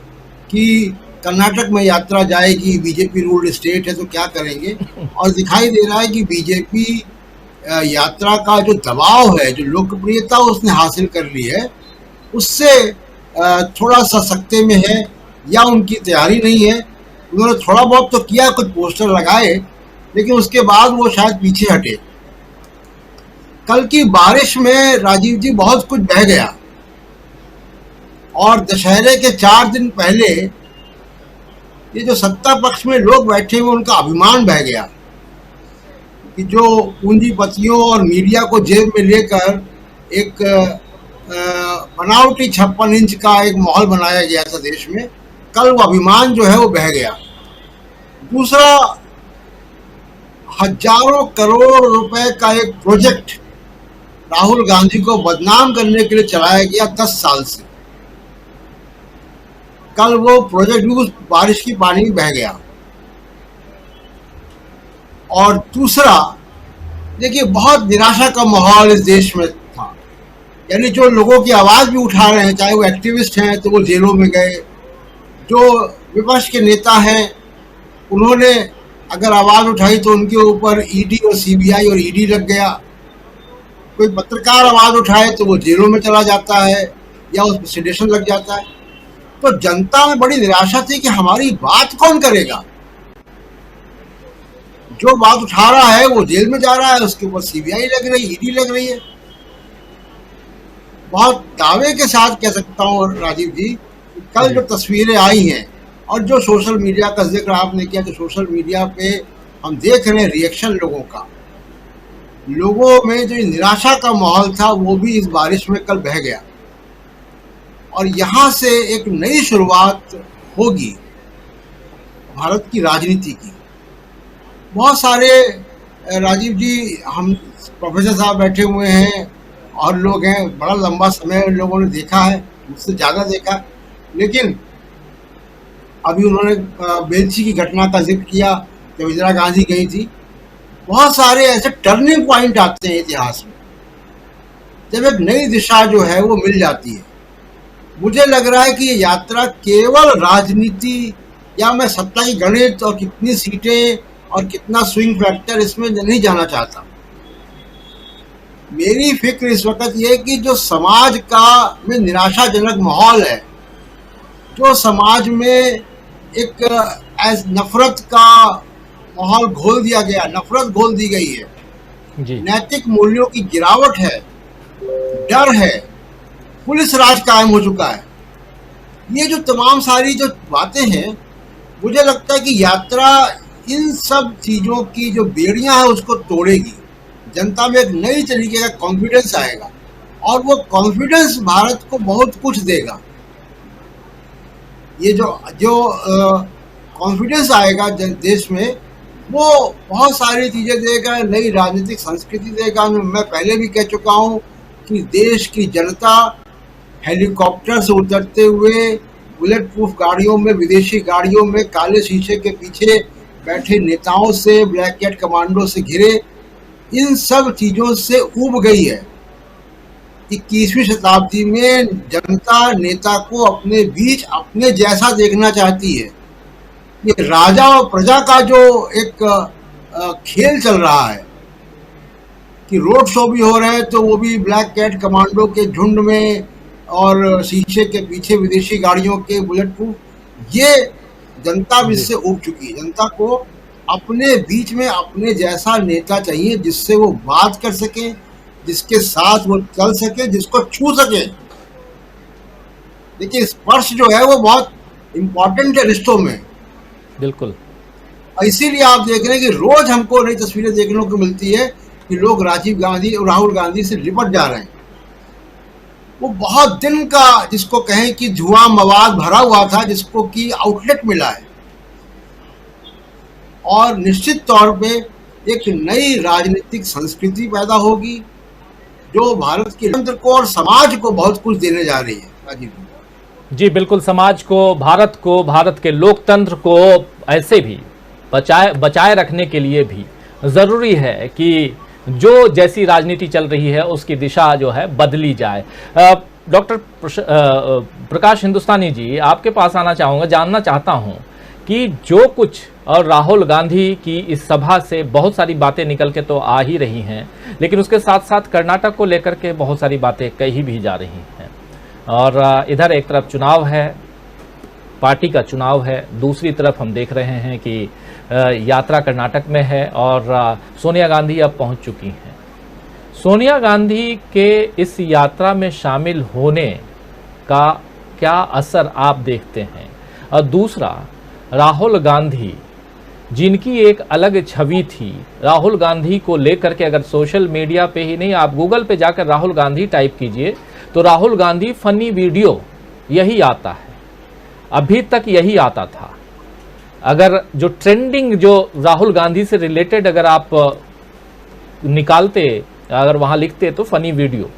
कि कर्नाटक में यात्रा जाएगी, बीजेपी रूल्ड स्टेट है तो क्या करेंगे। और दिखाई दे रहा है कि बीजेपी यात्रा का जो दबाव है, जो लोकप्रियता उसने हासिल कर ली है, उससे थोड़ा सा सकते में है, या उनकी तैयारी नहीं है। उन्होंने थोड़ा बहुत तो किया, कुछ पोस्टर लगाए, लेकिन उसके बाद वो शायद पीछे हटे। कल की बारिश में राजीव जी बहुत कुछ बह गया, और दशहरे के 4 दिन पहले ये जो सत्ता पक्ष में लोग बैठे हुए उनका अभिमान बह गया कि जो पूंजीपतियों और मीडिया को जेब में लेकर एक बनावटी 56 इंच का एक माहौल बनाया गया था देश में, कल वो अभिमान जो है वो बह गया। दूसरा, हजारों करोड़ रुपए का एक प्रोजेक्ट राहुल गांधी को बदनाम करने के लिए चलाया गया 10 साल से, कल वो प्रोजेक्ट भी उस बारिश की पानी में बह गया। और दूसरा, देखिए बहुत निराशा का माहौल इस देश में था, यानी जो लोगों की आवाज भी उठा रहे हैं, चाहे वो एक्टिविस्ट हैं तो वो जेलों में गए, जो विपक्ष के नेता हैं उन्होंने अगर आवाज उठाई तो उनके ऊपर ईडी और सीबीआई और ईडी लग गया, कोई पत्रकार आवाज उठाए तो वो जेलों में चला जाता है या उस पर सेडेशन लग जाता है। तो जनता में बड़ी निराशा थी कि हमारी बात कौन करेगा। जो बात उठा रहा है वो जेल में जा रहा है, उसके ऊपर सीबीआई लग रही, ईडी लग रही है। बहुत दावे के साथ कह सकता हूँ राजीव जी, कल जो तस्वीरें आई हैं और जो सोशल मीडिया का जिक्र आपने किया, कि सोशल मीडिया पे हम देख रहे हैं रिएक्शन लोगों का, लोगों में जो निराशा का माहौल था वो भी इस बारिश में कल बह गया। और यहाँ से एक नई शुरुआत होगी भारत की राजनीति की। बहुत सारे राजीव जी, हम प्रोफेसर साहब बैठे हुए हैं और लोग हैं, बड़ा लंबा समय उन लोगों ने देखा है, मुझसे ज़्यादा देखा, लेकिन अभी उन्होंने बेलछी की घटना का जिक्र किया जब इंदिरा गांधी गई थी। बहुत सारे ऐसे टर्निंग पॉइंट आते हैं इतिहास में, जब एक नई दिशा जो है वो मिल जाती है। मुझे लग रहा है कि ये यात्रा केवल राजनीति या मैं सत्ता की गणित और कितनी सीटें और कितना स्विंग फैक्टर, इसमें नहीं जाना चाहता। मेरी फिक्र इस वक्त ये है कि जो समाज का में निराशाजनक माहौल है, जो समाज में एक नफरत का माहौल घोल दिया गया, नफरत घोल दी गई है जी। नैतिक मूल्यों की गिरावट है, डर है, पुलिस राज कायम हो चुका है, ये जो तमाम सारी जो बातें हैं, मुझे लगता है कि यात्रा इन सब चीज़ों की जो बेड़ियां हैं उसको तोड़ेगी। जनता में एक नई तरीके का कॉन्फिडेंस आएगा और वो कॉन्फिडेंस भारत को बहुत कुछ देगा। ये जो कॉन्फिडेंस आएगा देश में, वो बहुत सारी चीज़ें देगा, नई राजनीतिक संस्कृति देगा। मैं पहले भी कह चुका हूँ कि देश की जनता हेलीकॉप्टर से उतरते हुए बुलेट प्रूफ गाड़ियों में, विदेशी गाड़ियों में, काले शीशे के पीछे बैठे नेताओं से, ब्लैक कैट कमांडो से घिरे, इन सब चीज़ों से ऊब गई है। 21वीं शताब्दी में जनता नेता को अपने बीच अपने जैसा देखना चाहती है। ये राजा और प्रजा का जो एक खेल चल रहा है कि रोड शो भी हो रहे हैं तो वो भी ब्लैक कैट कमांडो के झुंड में और शीशे के पीछे विदेशी गाड़ियों के बुलेट प्रूफ, ये जनता भी इससे उब चुकी है। जनता को अपने बीच में अपने जैसा नेता चाहिए, जिससे वो बात कर सके, जिसके साथ वो चल सके, जिसको छू सके। देखिए, स्पर्श जो है वो बहुत इम्पोर्टेंट है रिश्तों में। बिल्कुल। इसीलिए आप देख रहे हैं कि रोज हमको नई तस्वीरें देखने को मिलती है कि लोग राजीव गांधी और राहुल गांधी से लिपट जा रहे हैं। वो बहुत दिन का, जिसको कहें कि धुआं मवाद भरा हुआ था, जिसको कि आउटलेट मिला है। और निश्चित तौर पे एक नई राजनीतिक संस्कृति पैदा होगी जो भारत के तंत्र को और समाज को बहुत कुछ देने जा रही है। राजीव जी बिल्कुल, समाज को, भारत के लोकतंत्र को ऐसे भी बचाए रखने के लिए भी ज़रूरी है कि जो जैसी राजनीति चल रही है उसकी दिशा जो है बदली जाए। डॉक्टर प्रकाश हिंदुस्तानी जी, आपके पास आना चाहूँगा, जानना चाहता हूँ कि जो कुछ, और राहुल गांधी की इस सभा से बहुत सारी बातें निकल के तो आ ही रही हैं, लेकिन उसके साथ साथ कर्नाटक को लेकर के बहुत सारी बातें कही भी जा रही हैं। और इधर एक तरफ चुनाव है, पार्टी का चुनाव है, दूसरी तरफ हम देख रहे हैं कि यात्रा कर्नाटक में है और सोनिया गांधी अब पहुंच चुकी हैं। सोनिया गांधी के इस यात्रा में शामिल होने का क्या असर आप देखते हैं? और दूसरा, राहुल गांधी जिनकी एक अलग छवि थी, राहुल गांधी को लेकर के अगर सोशल मीडिया पे ही नहीं, आप गूगल पे जाकर राहुल गांधी टाइप कीजिए तो राहुल गांधी फनी वीडियो यही आता है, अभी तक यही आता था। अगर जो ट्रेंडिंग, जो राहुल गांधी से रिलेटेड अगर आप निकालते, अगर वहाँ लिखते तो फनी वीडियो,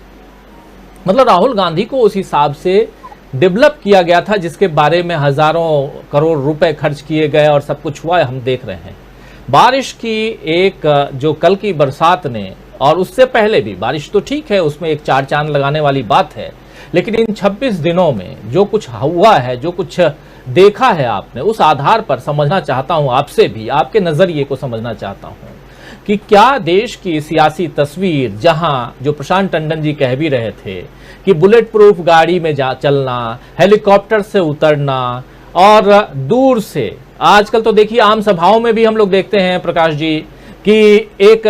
मतलब राहुल गांधी को उस हिसाब से डेवलप किया गया था जिसके बारे में हजारों करोड़ रुपए खर्च किए गए और सब कुछ हुआ है, हम देख रहे हैं। बारिश की एक जो कल की बरसात ने, और उससे पहले भी बारिश तो ठीक है, उसमें एक चार चांद लगाने वाली बात है, लेकिन इन 26 दिनों में जो कुछ हुआ है, जो कुछ देखा है आपने, उस आधार पर समझना चाहता हूं आपसे भी, आपके नजरिए को समझना चाहता हूं कि क्या देश की सियासी तस्वीर, जहां जो प्रशांत टंडन जी कह भी रहे थे कि बुलेट प्रूफ गाड़ी में चलना, हेलीकॉप्टर से उतरना और दूर से, आजकल तो देखिए आम सभाओं में भी हम लोग देखते हैं प्रकाश जी कि एक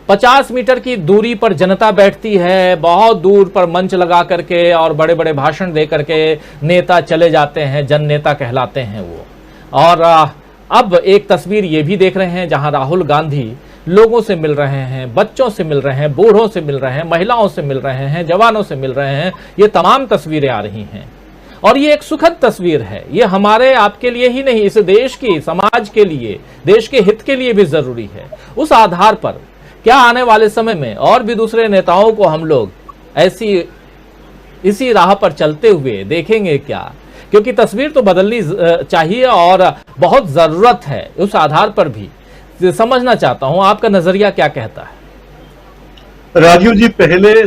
50 मीटर की दूरी पर जनता बैठती है, बहुत दूर पर मंच लगा करके और बड़े बड़े भाषण दे करके नेता चले जाते हैं, जन नेता कहलाते हैं वो। और अब एक तस्वीर ये भी देख रहे हैं जहां राहुल गांधी लोगों से मिल रहे हैं, बच्चों से मिल रहे हैं, बूढ़ों से मिल रहे हैं, महिलाओं से मिल रहे हैं, जवानों से मिल रहे हैं। ये तमाम तस्वीरें आ रही हैं और ये एक सुखद तस्वीर है। ये हमारे आपके लिए ही नहीं, इस देश की, समाज के लिए, देश के हित के लिए भी जरूरी है। उस आधार पर क्या आने वाले समय में और भी दूसरे नेताओं को हम लोग इसी राह पर चलते हुए देखेंगे क्या? क्योंकि तस्वीर तो बदलनी चाहिए और बहुत जरूरत है। उस आधार पर भी समझना चाहता हूं आपका नजरिया क्या कहता है। राजीव जी,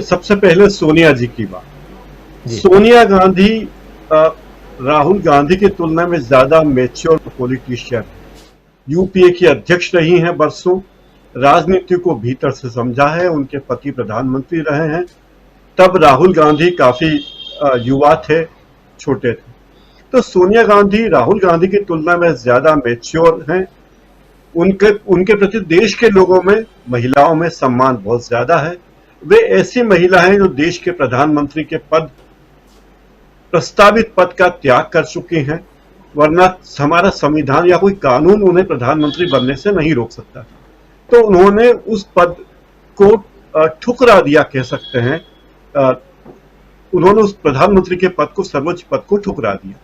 सबसे पहले सोनिया जी की बात। सोनिया गांधी राहुल गांधी की तुलना में ज्यादा मैच्योर पॉलिटिशियन, यूपीए की अध्यक्ष रही हैं, बरसों राजनीति को भीतर से समझा है। उनके पति प्रधानमंत्री रहे हैं, तब राहुल गांधी काफी युवा थे, छोटे थे। तो सोनिया गांधी राहुल गांधी की तुलना में ज्यादा मैच्योर हैं। उनके प्रति देश के लोगों में, महिलाओं में सम्मान बहुत ज्यादा है। वे ऐसी महिला हैं जो देश के प्रधानमंत्री के प्रस्तावित पद का त्याग कर चुकी हैं, वरना हमारा संविधान या कोई कानून उन्हें प्रधानमंत्री बनने से नहीं रोक सकता। तो उन्होंने उस पद को ठुकरा दिया, कह सकते हैं। उन्होंने उस प्रधानमंत्री के पद को, सर्वोच्च पद को ठुकरा दिया।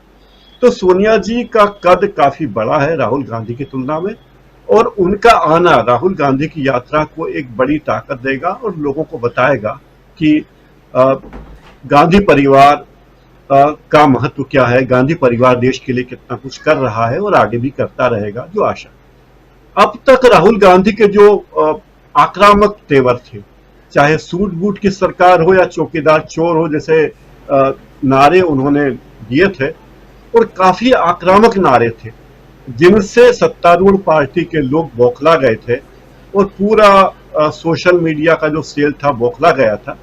तो सोनिया जी का कद काफी बड़ा है राहुल गांधी की तुलना में, और उनका आना राहुल गांधी की यात्रा को एक बड़ी ताकत देगा और लोगों को बताएगा कि गांधी परिवार का महत्व क्या है, गांधी परिवार देश के लिए कितना कुछ कर रहा है और आगे भी करता रहेगा, जो आशा। अब तक राहुल गांधी के जो आक्रामक तेवर थे, चाहे सूट बूट की सरकार हो या चौकीदार चोर हो, जैसे नारे उन्होंने दिए थे, और काफी आक्रामक नारे थे जिनसे सत्तारूढ़ पार्टी के लोग बौखला गए थे, और पूरा सोशल मीडिया का जो सेल था बौखला गया था।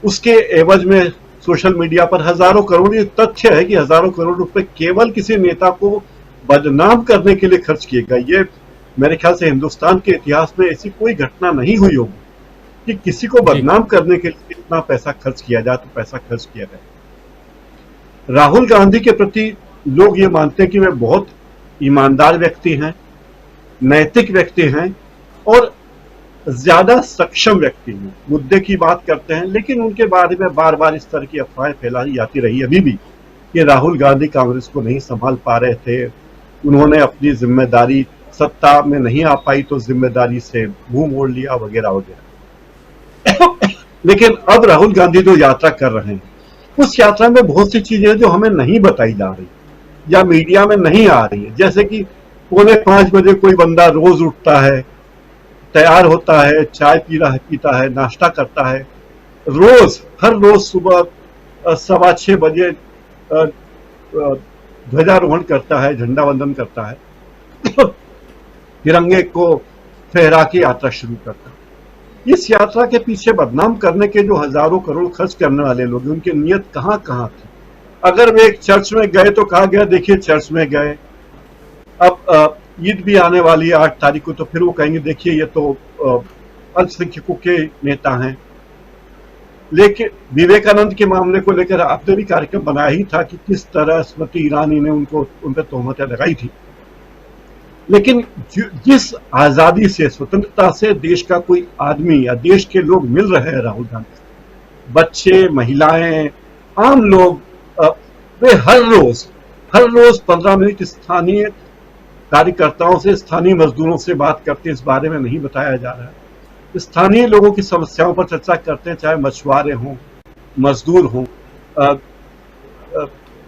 उसके एवज में सोशल मीडिया पर हजारों करोड़, ये तथ्य है कि हजारों करोड़ रुपए केवल किसी नेता को बदनाम करने के लिए खर्च किए गए। ये मेरे ख्याल से हिंदुस्तान के इतिहास में ऐसी कोई घटना नहीं हुई होगी कि किसी को बदनाम करने के लिए इतना पैसा खर्च किया जाए। तो पैसा खर्च किया गया। राहुल गांधी के प्रति लोग ये मानते हैं कि वे बहुत ईमानदार व्यक्ति हैं, नैतिक व्यक्ति हैं और ज्यादा सक्षम व्यक्ति हैं। मुद्दे की बात करते हैं, लेकिन उनके बारे में बार बार इस तरह की अफवाहें फैलाई जाती रही अभी भी कि राहुल गांधी कांग्रेस को नहीं संभाल पा रहे थे, उन्होंने अपनी जिम्मेदारी, सत्ता में नहीं आ पाई तो जिम्मेदारी से मुंह मोड़ लिया, वगैरह वगैरह। लेकिन अब राहुल गांधी जो यात्रा कर रहे हैं, उस यात्रा में बहुत सी चीजें जो हमें नहीं बताई जा रही या मीडिया में नहीं आ रही है। जैसे कि 4:45 बजे कोई बंदा रोज उठता है, तैयार होता है, चाय पीता है, नाश्ता करता है, हर रोज सुबह 6:15 बजे ध्वजारोहण करता है, झंडा वंदन करता है, तिरंगे को फहरा के यात्रा शुरू करता है। इस यात्रा के पीछे बदनाम करने के जो हजारों करोड़ खर्च करने वाले लोग, उनकी नीयत कहां कहां थी। अगर वे एक चर्च में गए तो कहा गया देखिए चर्च में गए। अब ईद भी आने वाली है 8 तारीख को, तो फिर वो कहेंगे देखिए ये तो अल्पसंख्यकों के नेता हैं। लेकिन विवेकानंद के मामले को लेकर आपने भी कार्यक्रम बनाया ही था कि किस तरह स्मृति ईरानी ने उन पर तोहमतें लगाई थी। लेकिन जिस आजादी से, स्वतंत्रता से देश का कोई आदमी या देश के लोग मिल रहे हैं राहुल गांधी से, बच्चे, महिलाएं, आम लोग, वे हर रोज 15 मिनट स्थानीय कार्यकर्ताओं से, स्थानीय मजदूरों से बात करते हैं। इस बारे में नहीं बताया जा रहा है। स्थानीय लोगों की समस्याओं पर चर्चा करते हैं, चाहे मछुआरे हों, मजदूर हों,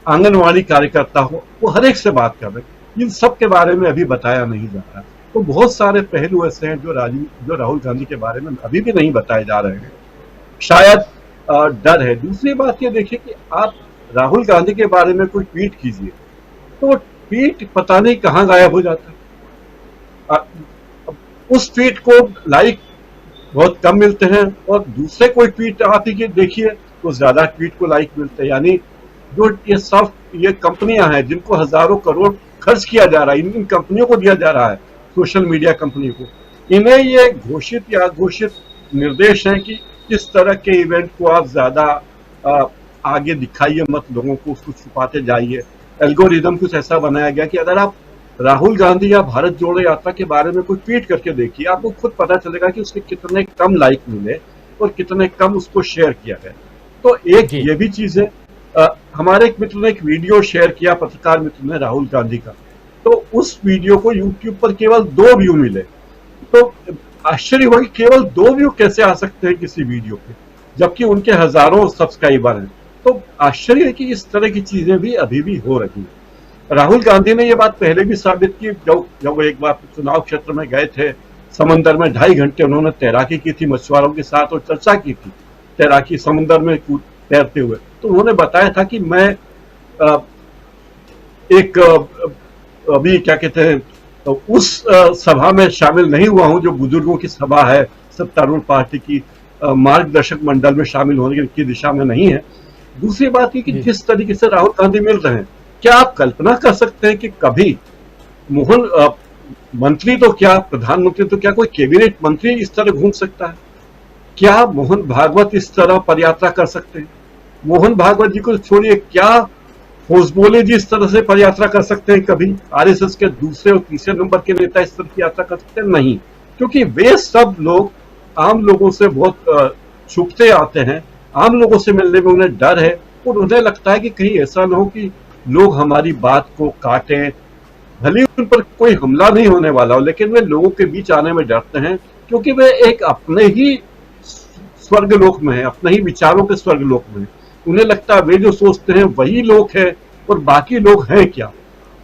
आंगनवाड़ी कार्यकर्ता हो, वो हर एक से बात कर रहे हैं। इन सब के बारे में अभी बताया नहीं जा रहा। तो बहुत सारे पहलू ऐसे हैं जो राहुल गांधी के बारे में अभी भी नहीं बताए जा रहे हैं। शायद डर है। दूसरी बात ये देखिए कि आप राहुल गांधी के बारे में कोई ट्वीट कीजिए तो ट्वीट पता नहीं कहां गायब हो जाता है। उस ट्वीट को लाइक बहुत कम मिलते हैं, और दूसरे कोई ट्वीट आप ही देखिए तो ज्यादा ट्वीट को लाइक मिलते हैं। यानी जो ये कंपनियां हैं जिनको हजारों करोड़ खर्च किया जा रहा है, इन कंपनियों को दिया जा रहा है, सोशल मीडिया कंपनियों को, इन्हें ये घोषित या घोषित निर्देश हैं कि किस तरह के इवेंट को आप ज्यादा आगे दिखाइए मत, लोगों को उसको छुपाते जाइए। एल्गोरिदम कुछ ऐसा बनाया गया कि अगर आप राहुल गांधी या भारत जोड़ो यात्रा के बारे में कोई ट्वीट करके देखिए, आपको खुद पता चलेगा कि उसके कितने कम लाइक मिले और कितने कम उसको शेयर किया गया। तो एक ये भी चीज है। हमारे एक मित्र ने एक वीडियो शेयर किया, पत्रकार मित्र ने, राहुल गांधी का, तो उस वीडियो को यूट्यूब पर केवल 2 व्यू मिले। तो आश्चर्य हुआ कि केवल 2 व्यू कैसे आ सकते हैं किसी वीडियो पे, जबकि उनके हजारों सब्सक्राइबर हैं। तो आश्चर्य है कि इस तरह की चीजें भी अभी भी हो रही हैं। राहुल गांधी ने ये बात पहले भी साबित की, जब एक बार चुनाव क्षेत्र में गए थे, समंदर में 2.5 घंटे उन्होंने तैराकी की थी मछुआरों के साथ और चर्चा की थी तैराकी, समुद्र में तैरते हुए। तो उन्होंने बताया था कि मैं अभी क्या कहते हैं, उस सभा में शामिल नहीं हुआ हूं जो बुजुर्गों की सभा है, सत्तारूढ़ पार्टी की मार्गदर्शक मंडल में शामिल होने की दिशा में नहीं है। दूसरी बात ये कि जिस तरीके से राहुल गांधी मिल रहे हैं, क्या आप कल्पना कर सकते हैं कि कभी मोहन मंत्री तो क्या, प्रधानमंत्री तो क्या, कोई कैबिनेट मंत्री इस तरह घूम सकता है? क्या मोहन भागवत इस तरह पदयात्रा कर सकते हैं? मोहन भागवत जी को छोड़िए, क्या होसबोले जी इस तरह से पदयात्रा कर सकते हैं? कभी आरएसएस के दूसरे और तीसरे नंबर के नेता इस तरह की यात्रा कर सकते हैं? नहीं, क्योंकि वे सब लोग आम लोगों से बहुत छुपते आते हैं, आम लोगों से मिलने में उन्हें डर है और उन्हें लगता है कि कहीं ऐसा न हो कि लोग हमारी बात को काटें। भले उन पर कोई हमला नहीं होने वाला हो, लेकिन वे लोगों के बीच आने में डरते हैं, क्योंकि वे एक अपने ही स्वर्गलोक में है, अपने ही विचारों के स्वर्गलोक में है। उन्हें लगता है वे जो सोचते हैं वही लोग हैं और बाकी लोग हैं क्या,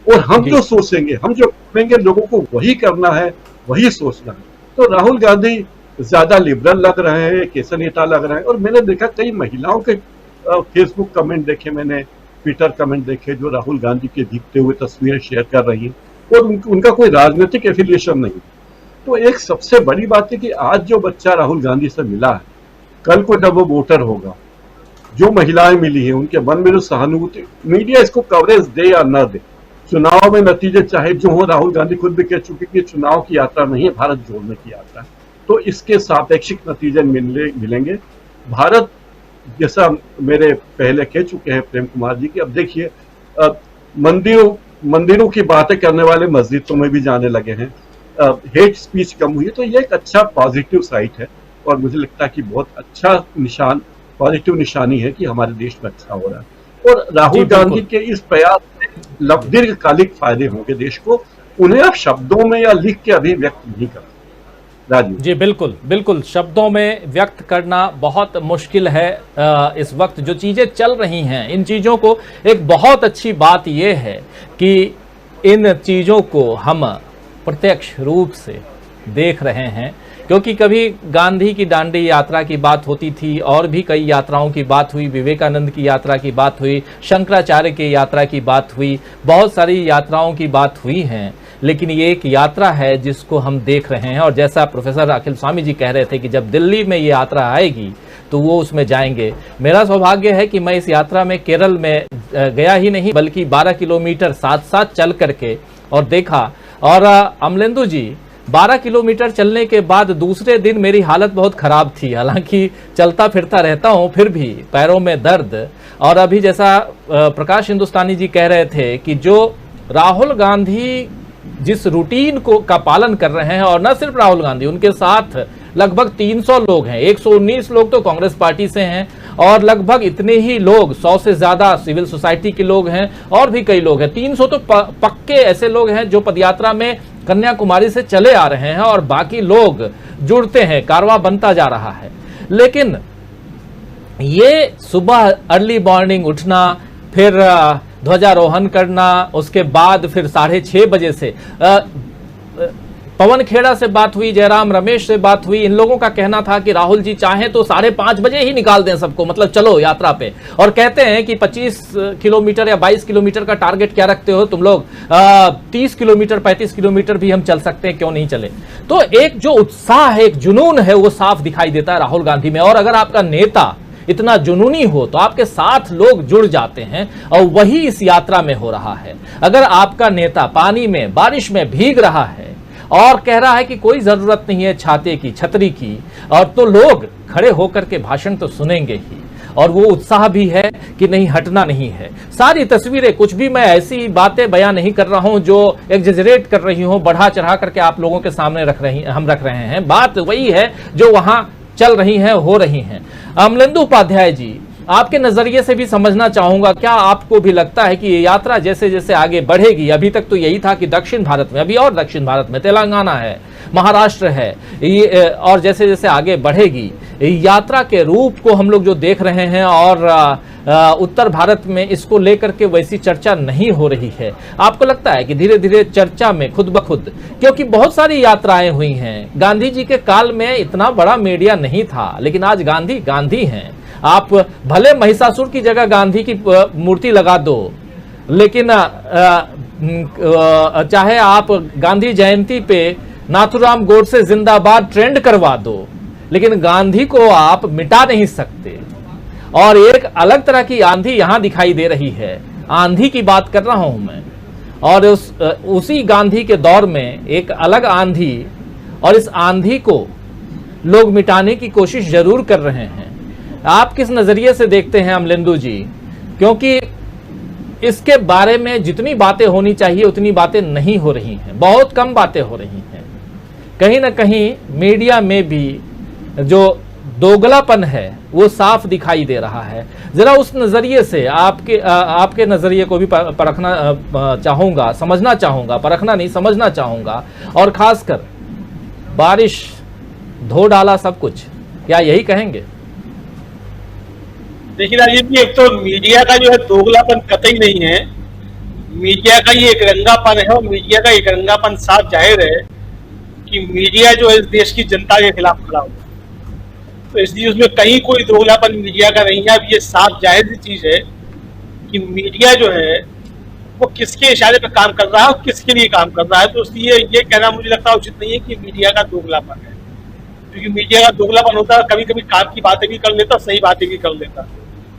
और हम जो सोचेंगे, हम जो करेंगे, लोगों को वही करना है, वही सोचना है। तो राहुल गांधी ज्यादा लिबरल लग रहे हैं, कैसे नेता लग रहे हैं। और मैंने देखा कई महिलाओं के फेसबुक कमेंट देखे, मैंने ट्विटर कमेंट देखे, जो राहुल गांधी के दिखते हुए तस्वीरें शेयर कर रही हैं, और उनका कोई राजनीतिक एफिलिएशन नहीं। तो एक सबसे बड़ी बात है कि आज जो बच्चा राहुल गांधी से मिला है, कल को जब वो वोटर होगा, जो महिलाएं मिली हैं, उनके मन में जो सहानुभूति, मीडिया इसको कवरेज दे या न दे, चुनाव में नतीजे चाहे जो हो, राहुल गांधी खुद भी कह चुके कि चुनाव की यात्रा नहीं है, भारत जोड़ने की यात्रा है। तो इसके सापेक्षिक नतीजे मिलेंगे। भारत, जैसा मेरे पहले कह चुके हैं प्रेम कुमार जी, की अब देखिए मंदिरों की बातें करने वाले मस्जिदों में भी जाने लगे हैं, हेट स्पीच कम हुई है। तो ये एक अच्छा पॉजिटिव साइट है और मुझे लगता है कि बहुत अच्छा पॉजिटिव निशानी है कि हमारे देश में अच्छा हो रहा है। और राहुल गांधी के इस प्रयास से दीर्घकालिक फायदे होंगे देश को, उन्हें आप शब्दों में या लिख के अभी व्यक्त नहीं कर। जी बिल्कुल बिल्कुल, शब्दों में व्यक्त करना बहुत मुश्किल है। इस वक्त जो चीज़ें चल रही हैं, इन चीज़ों को, एक बहुत अच्छी बात यह है कि इन चीज़ों को हम प्रत्यक्ष रूप से देख रहे हैं, क्योंकि कभी गांधी की दांडी यात्रा की बात होती थी और भी कई यात्राओं की बात हुई, विवेकानंद की यात्रा की बात हुई, शंकराचार्य की यात्रा की बात हुई, बहुत सारी यात्राओं की बात हुई हैं, लेकिन ये एक यात्रा है जिसको हम देख रहे हैं। और जैसा प्रोफेसर अखिल स्वामी जी कह रहे थे कि जब दिल्ली में ये यात्रा आएगी तो वो उसमें जाएंगे। मेरा सौभाग्य है कि मैं इस यात्रा में केरल में गया ही नहीं, बल्कि 12 किलोमीटर साथ साथ चल करके और देखा। और अमलेंदु जी, 12 किलोमीटर चलने के बाद दूसरे दिन मेरी हालत बहुत ख़राब थी, हालांकि चलता फिरता रहता हूं, फिर भी पैरों में दर्द। और अभी जैसा प्रकाश हिंदुस्तानी जी कह रहे थे कि जो राहुल गांधी जिस रूटीन का पालन कर रहे हैं, और न सिर्फ राहुल गांधी, उनके साथ लगभग 300 लोग हैं, 119 लोग तो कांग्रेस पार्टी से हैं और लगभग इतने ही लोग, 100 से ज्यादा सिविल सोसाइटी के लोग हैं और भी कई लोग हैं। 300 तो पक्के ऐसे लोग हैं जो पदयात्रा में कन्याकुमारी से चले आ रहे हैं और बाकी लोग जुड़ते हैं, कारवां बनता जा रहा है। लेकिन ये सुबह अर्ली मॉर्निंग उठना, फिर ध्वजारोहण करना, उसके बाद फिर 6:30 बजे से पवन खेड़ा से बात हुई, जयराम रमेश से बात हुई। इन लोगों का कहना था कि राहुल जी चाहें तो 5:30 बजे ही निकाल दें सबको, मतलब चलो यात्रा पे। और कहते हैं कि 25 किलोमीटर या 22 किलोमीटर का टारगेट क्या रखते हो तुम लोग, 30 किलोमीटर 35 किलोमीटर भी हम चल सकते हैं, क्यों नहीं चले। तो एक जो उत्साह है, एक जुनून है, वो साफ दिखाई देता है राहुल गांधी में। और अगर आपका नेता इतना जुनूनी हो तो आपके साथ लोग जुड़ जाते हैं, और वही इस यात्रा में हो रहा है। अगर आपका नेता पानी में, बारिश में भीग रहा है और कह रहा है कि कोई जरूरत नहीं है छाते की, छतरी की, और तो लोग खड़े होकर के भाषण तो सुनेंगे ही, और वो उत्साह भी है कि नहीं, हटना नहीं है। सारी तस्वीरें, कुछ भी मैं ऐसी बातें बयां नहीं कर रहा हूं जो एग्जेजरेट कर रही हूं, बढ़ा चढ़ा करके आप लोगों के सामने हम रख रहे हैं। बात वही है जो वहां चल रही है, हो रही हैं। अमलेंदु उपाध्याय जी, आपके नजरिए से भी समझना चाहूंगा, क्या आपको भी लगता है कि ये यात्रा जैसे जैसे आगे बढ़ेगी, अभी तक तो यही था कि दक्षिण भारत में, अभी और दक्षिण भारत में तेलंगाना है, महाराष्ट्र है, और जैसे जैसे आगे बढ़ेगी यात्रा के रूप को हम लोग जो देख रहे हैं, और उत्तर भारत में इसको लेकर के वैसी चर्चा नहीं हो रही है। आपको लगता है कि धीरे धीरे चर्चा में खुद ब खुद, क्योंकि बहुत सारी यात्राएं हुई हैं, गांधी जी के काल में इतना बड़ा मीडिया नहीं था, लेकिन आज गांधी गांधी हैं। आप भले महिषासुर की जगह गांधी की मूर्ति लगा दो, लेकिन चाहे आप गांधी जयंती पे नाथुराम गोडसे जिंदाबाद ट्रेंड करवा दो, लेकिन गांधी को आप मिटा नहीं सकते। और एक अलग तरह की आंधी यहां दिखाई दे रही है, आंधी की बात कर रहा हूं मैं, और उसी गांधी के दौर में एक अलग आंधी, और इस आंधी को लोग मिटाने की कोशिश जरूर कर रहे हैं। आप किस नजरिए से देखते हैं अमलेंदु जी? क्योंकि इसके बारे में जितनी बातें होनी चाहिए उतनी बातें नहीं हो रही हैं, बहुत कम बातें हो रही हैं। कहीं ना कहीं मीडिया में भी जो दोगलापन है वो साफ दिखाई दे रहा है। जरा उस नजरिए से आपके नजरिए को भी परखना चाहूंगा, समझना चाहूंगा, परखना नहीं समझना चाहूंगा। और खासकर बारिश धो डाला सब कुछ, क्या यही कहेंगे? देखिए राजीव जी, एक तो मीडिया का जो है दोगलापन कतई नहीं है, मीडिया का ये एक रंगापन है, और मीडिया का एक रंगापन साफ जाहिर है कि मीडिया जो है इस देश की जनता के खिलाफ खड़ा हुआ, तो इसलिए उसमें कहीं कोई दोगलापन मीडिया का नहीं है। अब ये साफ जाहिर सी चीज है कि मीडिया जो है वो किसके इशारे पे काम कर रहा है और किसके लिए काम कर रहा है। तो इसलिए ये कहना मुझे लगता है उचित नहीं है कि मीडिया का दोगलापन है, क्योंकि मीडिया का दोगलापन होता है, कभी कभी काम की बातें भी कर लेता, सही बातें भी कर लेता।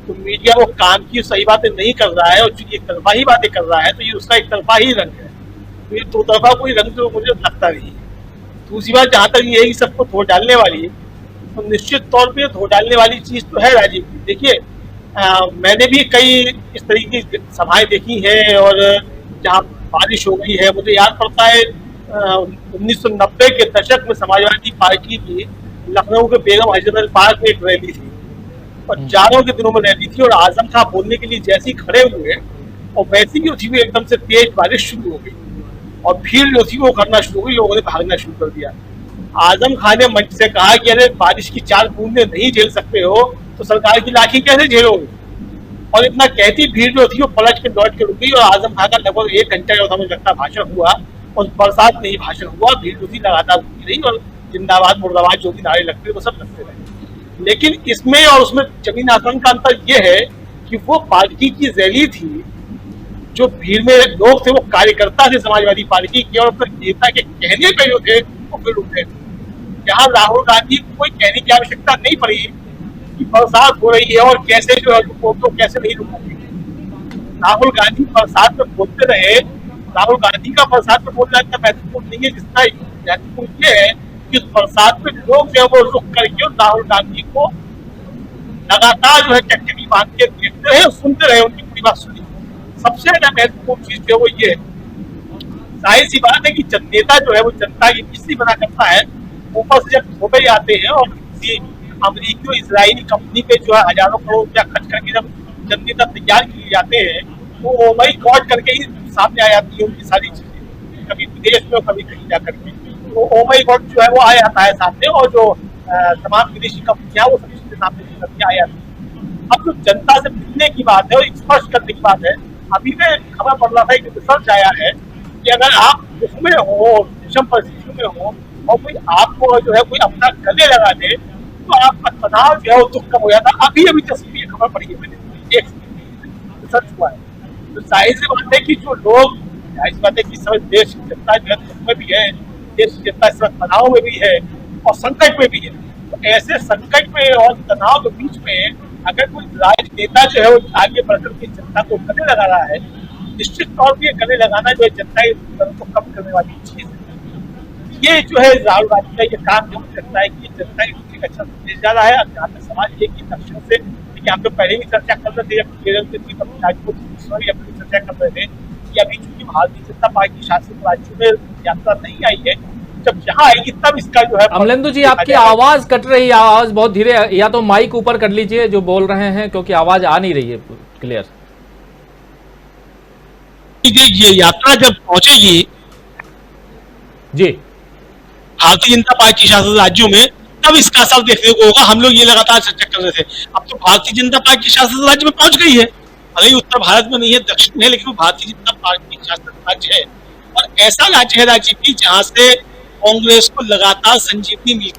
तो मीडिया वो काम की सही बातें नहीं कर रहा है और चूंकि एक तरफा ही बातें कर रहा है, तो ये उसका एक तरफा ही रंग है। तो ये दो तरफा कोई रंग तो मुझे लगता नहीं है। दूसरी बात, जहाँ तक ये सबको धो डालने वाली, तो निश्चित तौर पे धो डालने वाली चीज तो है राजीव जी। देखिए, मैंने भी कई इस तरीके की सभाएं देखी हैं, और जहाँ बारिश हो गई है, मुझे याद पड़ता है 1990 के दशक में समाजवादी पार्टी की लखनऊ के बेगम हजरत पार्क में एक रैली थी, और जाड़ों के दिनों में रैली थी, और आजम खां बोलने के लिए जैसे ही खड़े हुए और वैसे ही उठी हुई एकदम से तेज बारिश शुरू हो गई, और भीड़ जो थी वो करना शुरू हो गई, लोगों ने भागना शुरू कर दिया। आजम खां ने मंच से कहा कि अरे बारिश की 4 बूंदें नहीं झेल सकते हो तो सरकार की लाठी कैसे झेलोगे। और इतना कहती भीड़ जो थी वो पलट के लौट के रुक गई, और आजम खां का लगभग 1 घंटे का मुझे लगता भाषण हुआ, और बरसात में ही भाषण हुआ। भीड़ जो थी लगातार रुकी रही, और जिंदाबाद मुर्दाबाद जो भी नारे लगते वो सब लगते रहे। लेकिन इसमें और उसमें जमीन आसमान का अंतर यह है कि वो पार्टी की रैली थी, जो भीड़ में लोग थे वो कार्यकर्ता थे समाजवादी पार्टी के, और अपने नेता के कहने पे जो थे वो फिर रुके। यहाँ राहुल गांधी को कोई कहने की आवश्यकता नहीं पड़ी कि बरसात हो रही है और कैसे जो है तो कैसे नहीं रुकोगे। राहुल गांधी बरसात में बोलते रहे। राहुल गांधी का बरसात में बोलना इतना महत्वपूर्ण नहीं है जितना महत्वपूर्ण ये है कि उस बरसात में लोग जो है वो रुक करके राहुल गांधी को लगातार जो है टकटकी बांध के देखते रहे और सुनते रहे, उनकी पूरी बात सुनी। सबसे ज्यादा महत्वपूर्ण चीज जो है वो ये है, जाहिर सी बात है कि नेता जो है वो जनता की किसी बना करता है, ऊपर से जब धोबे आते हैं और किसी अमरीकी और इजरायली कंपनी पे जो है हजारों करोड़ रुपया खर्च करके जब जनता तैयार किए जाते हैं, वो ओवरही गॉड करके ही सामने आ जाती है उनकी सारी चीजें, कभी विदेश में और कभी कहीं जा करके। तो ओवरही गॉड जो है वो आ जाता है सामने, और जो तमाम विदेशी कंपनियां वो सभी चीजें सामने आ जाती है। अब जो जनता से मिलने की बात है और स्पष्ट करने की बात है, अभी में खबर पड़ रहा था, एक रिसर्च आया है कि अगर आप उसमें हो, विषम परिस्थितियों में हो, और कोई आपको जो है कोई अपना गले लगा दे, तो आपका तनाव जो है वो दुख कम हो जाता। अभी तस्वीर खबर पड़ी है, मैंने एक रिसर्च हुआ है। तो जाहिर सी बात है कि जो लोग, जाहिर सी बात है कि सब देश की जनता जो है दुख में भी है, देश की जनता इस वक्त तनाव में भी है और संकट में भी है। तो ऐसे संकट में और तनाव के बीच में अगर कोई राजनेता जो है वो आगे बढ़कर के जनता को गले लगा रहा है, निश्चित तौर पर गले लगाना जो है जनता के दर्द को कम करने वाली चीज है। ये जो है राहुल गांधी का ये काम जो मुझे लगता है कि जनता की एक अच्छा संदेश जा रहा है। अब जहाँ तक सवाल ये कि लक्ष्यों से, देखिए हम तो पहले भी चर्चा कर रहे थे, जब केरल के थी तब अपनी चर्चा कर रहे थे कि अभी चूंकि भारतीय जनता पार्टी शासित राज्यों में यात्रा नहीं आई है, जब यहाँ आएगी तब इसका जो है। अमलेंदु जी, आपकी आवाज कट रही है, आवाज बहुत धीरे, या तो माइक ऊपर कर लीजिए जो बोल रहे हैं, क्योंकि आवाज आ नहीं रही है क्लियर। ये यात्रा जब पहुंचेगी जी भारतीय जनता पार्टी शासित राज्यों में, तब इसका असर देखने को होगा। हम लोग ये लगातार चर्चा कर रहे थे, अब तो भारतीय जनता पार्टी शासित राज्य में पहुंच गई है, भले ही उत्तर भारत में नहीं है, दक्षिण में है, लेकिन वो भारतीय जनता पार्टी शासित राज्य है। और ऐसा राज्य है राज्य की जहां से कांग्रेस को लगातार संजीवनी मिली।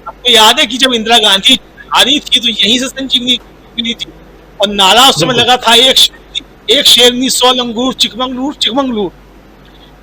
आपको याद है कि जब इंदिरा गांधी हारी थी तो यहीं से संजीवनी मिली थी, और नारा उस समय लगा था, एक शेरनी 100 लंगूर चिकमंगलूर चिकमंगलूर।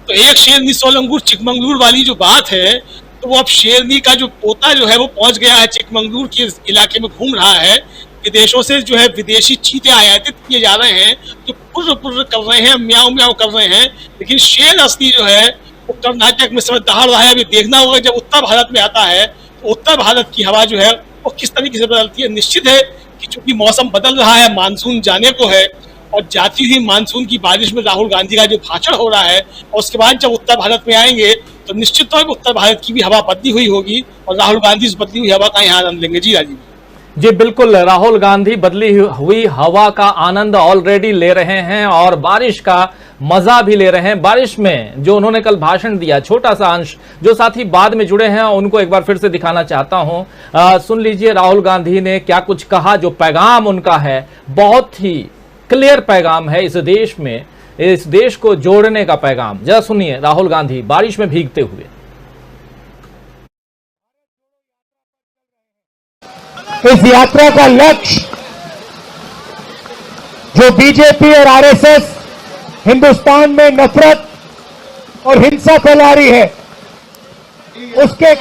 तो एक शेरनी 100 लंगूर चिकमंगलूर वाली जो बात है, तो वो अब शेरनी का जो पोता जो है वो पहुंच गया है चिकमंगलूर के इलाके में, घूम रहा है। विदेशों से जो है विदेशी चीते आयातित किए जा रहे हैं, जो पुर्र पुर्र कर रहे हैं, म्याऊ म्याऊ कर रहे हैं, लेकिन शेर असली जो है वो कर्नाटक में समय दहाड़ रहा है। अभी देखना होगा जब उत्तर भारत में आता है तो उत्तर भारत की हवा जो है वो किस तरीके से बदलती है। निश्चित है कि चूंकि मौसम बदल रहा है, मानसून जाने को है, और जाती हुई मानसून की बारिश में राहुल गांधी का जो भाषण हो रहा है, और उसके बाद जब उत्तर भारत में आएंगे तो निश्चित तौर पर उत्तर भारत की भी हवा बदली हुई होगी, और राहुल गांधी इस बदली हुई हवा का यहाँ आनंद लेंगे। जी राजीव जी बिल्कुल, राहुल गांधी बदली हुई हवा का आनंद ऑलरेडी ले रहे हैं और बारिश का मजा भी ले रहे हैं। बारिश में जो उन्होंने कल भाषण दिया, छोटा सा अंश, जो साथी बाद में जुड़े हैं उनको एक बार फिर से दिखाना चाहता हूं। सुन लीजिए राहुल गांधी ने क्या कुछ कहा, जो पैगाम उनका है बहुत ही क्लियर पैगाम है, इस देश में, इस देश को जोड़ने का पैगाम। जरा सुनिए राहुल गांधी बारिश में भीगते हुए। इस यात्रा का लक्ष्य जो बीजेपी और आरएसएस हिंदुस्तान में नफरत और हिंसा फैला रही है, उसके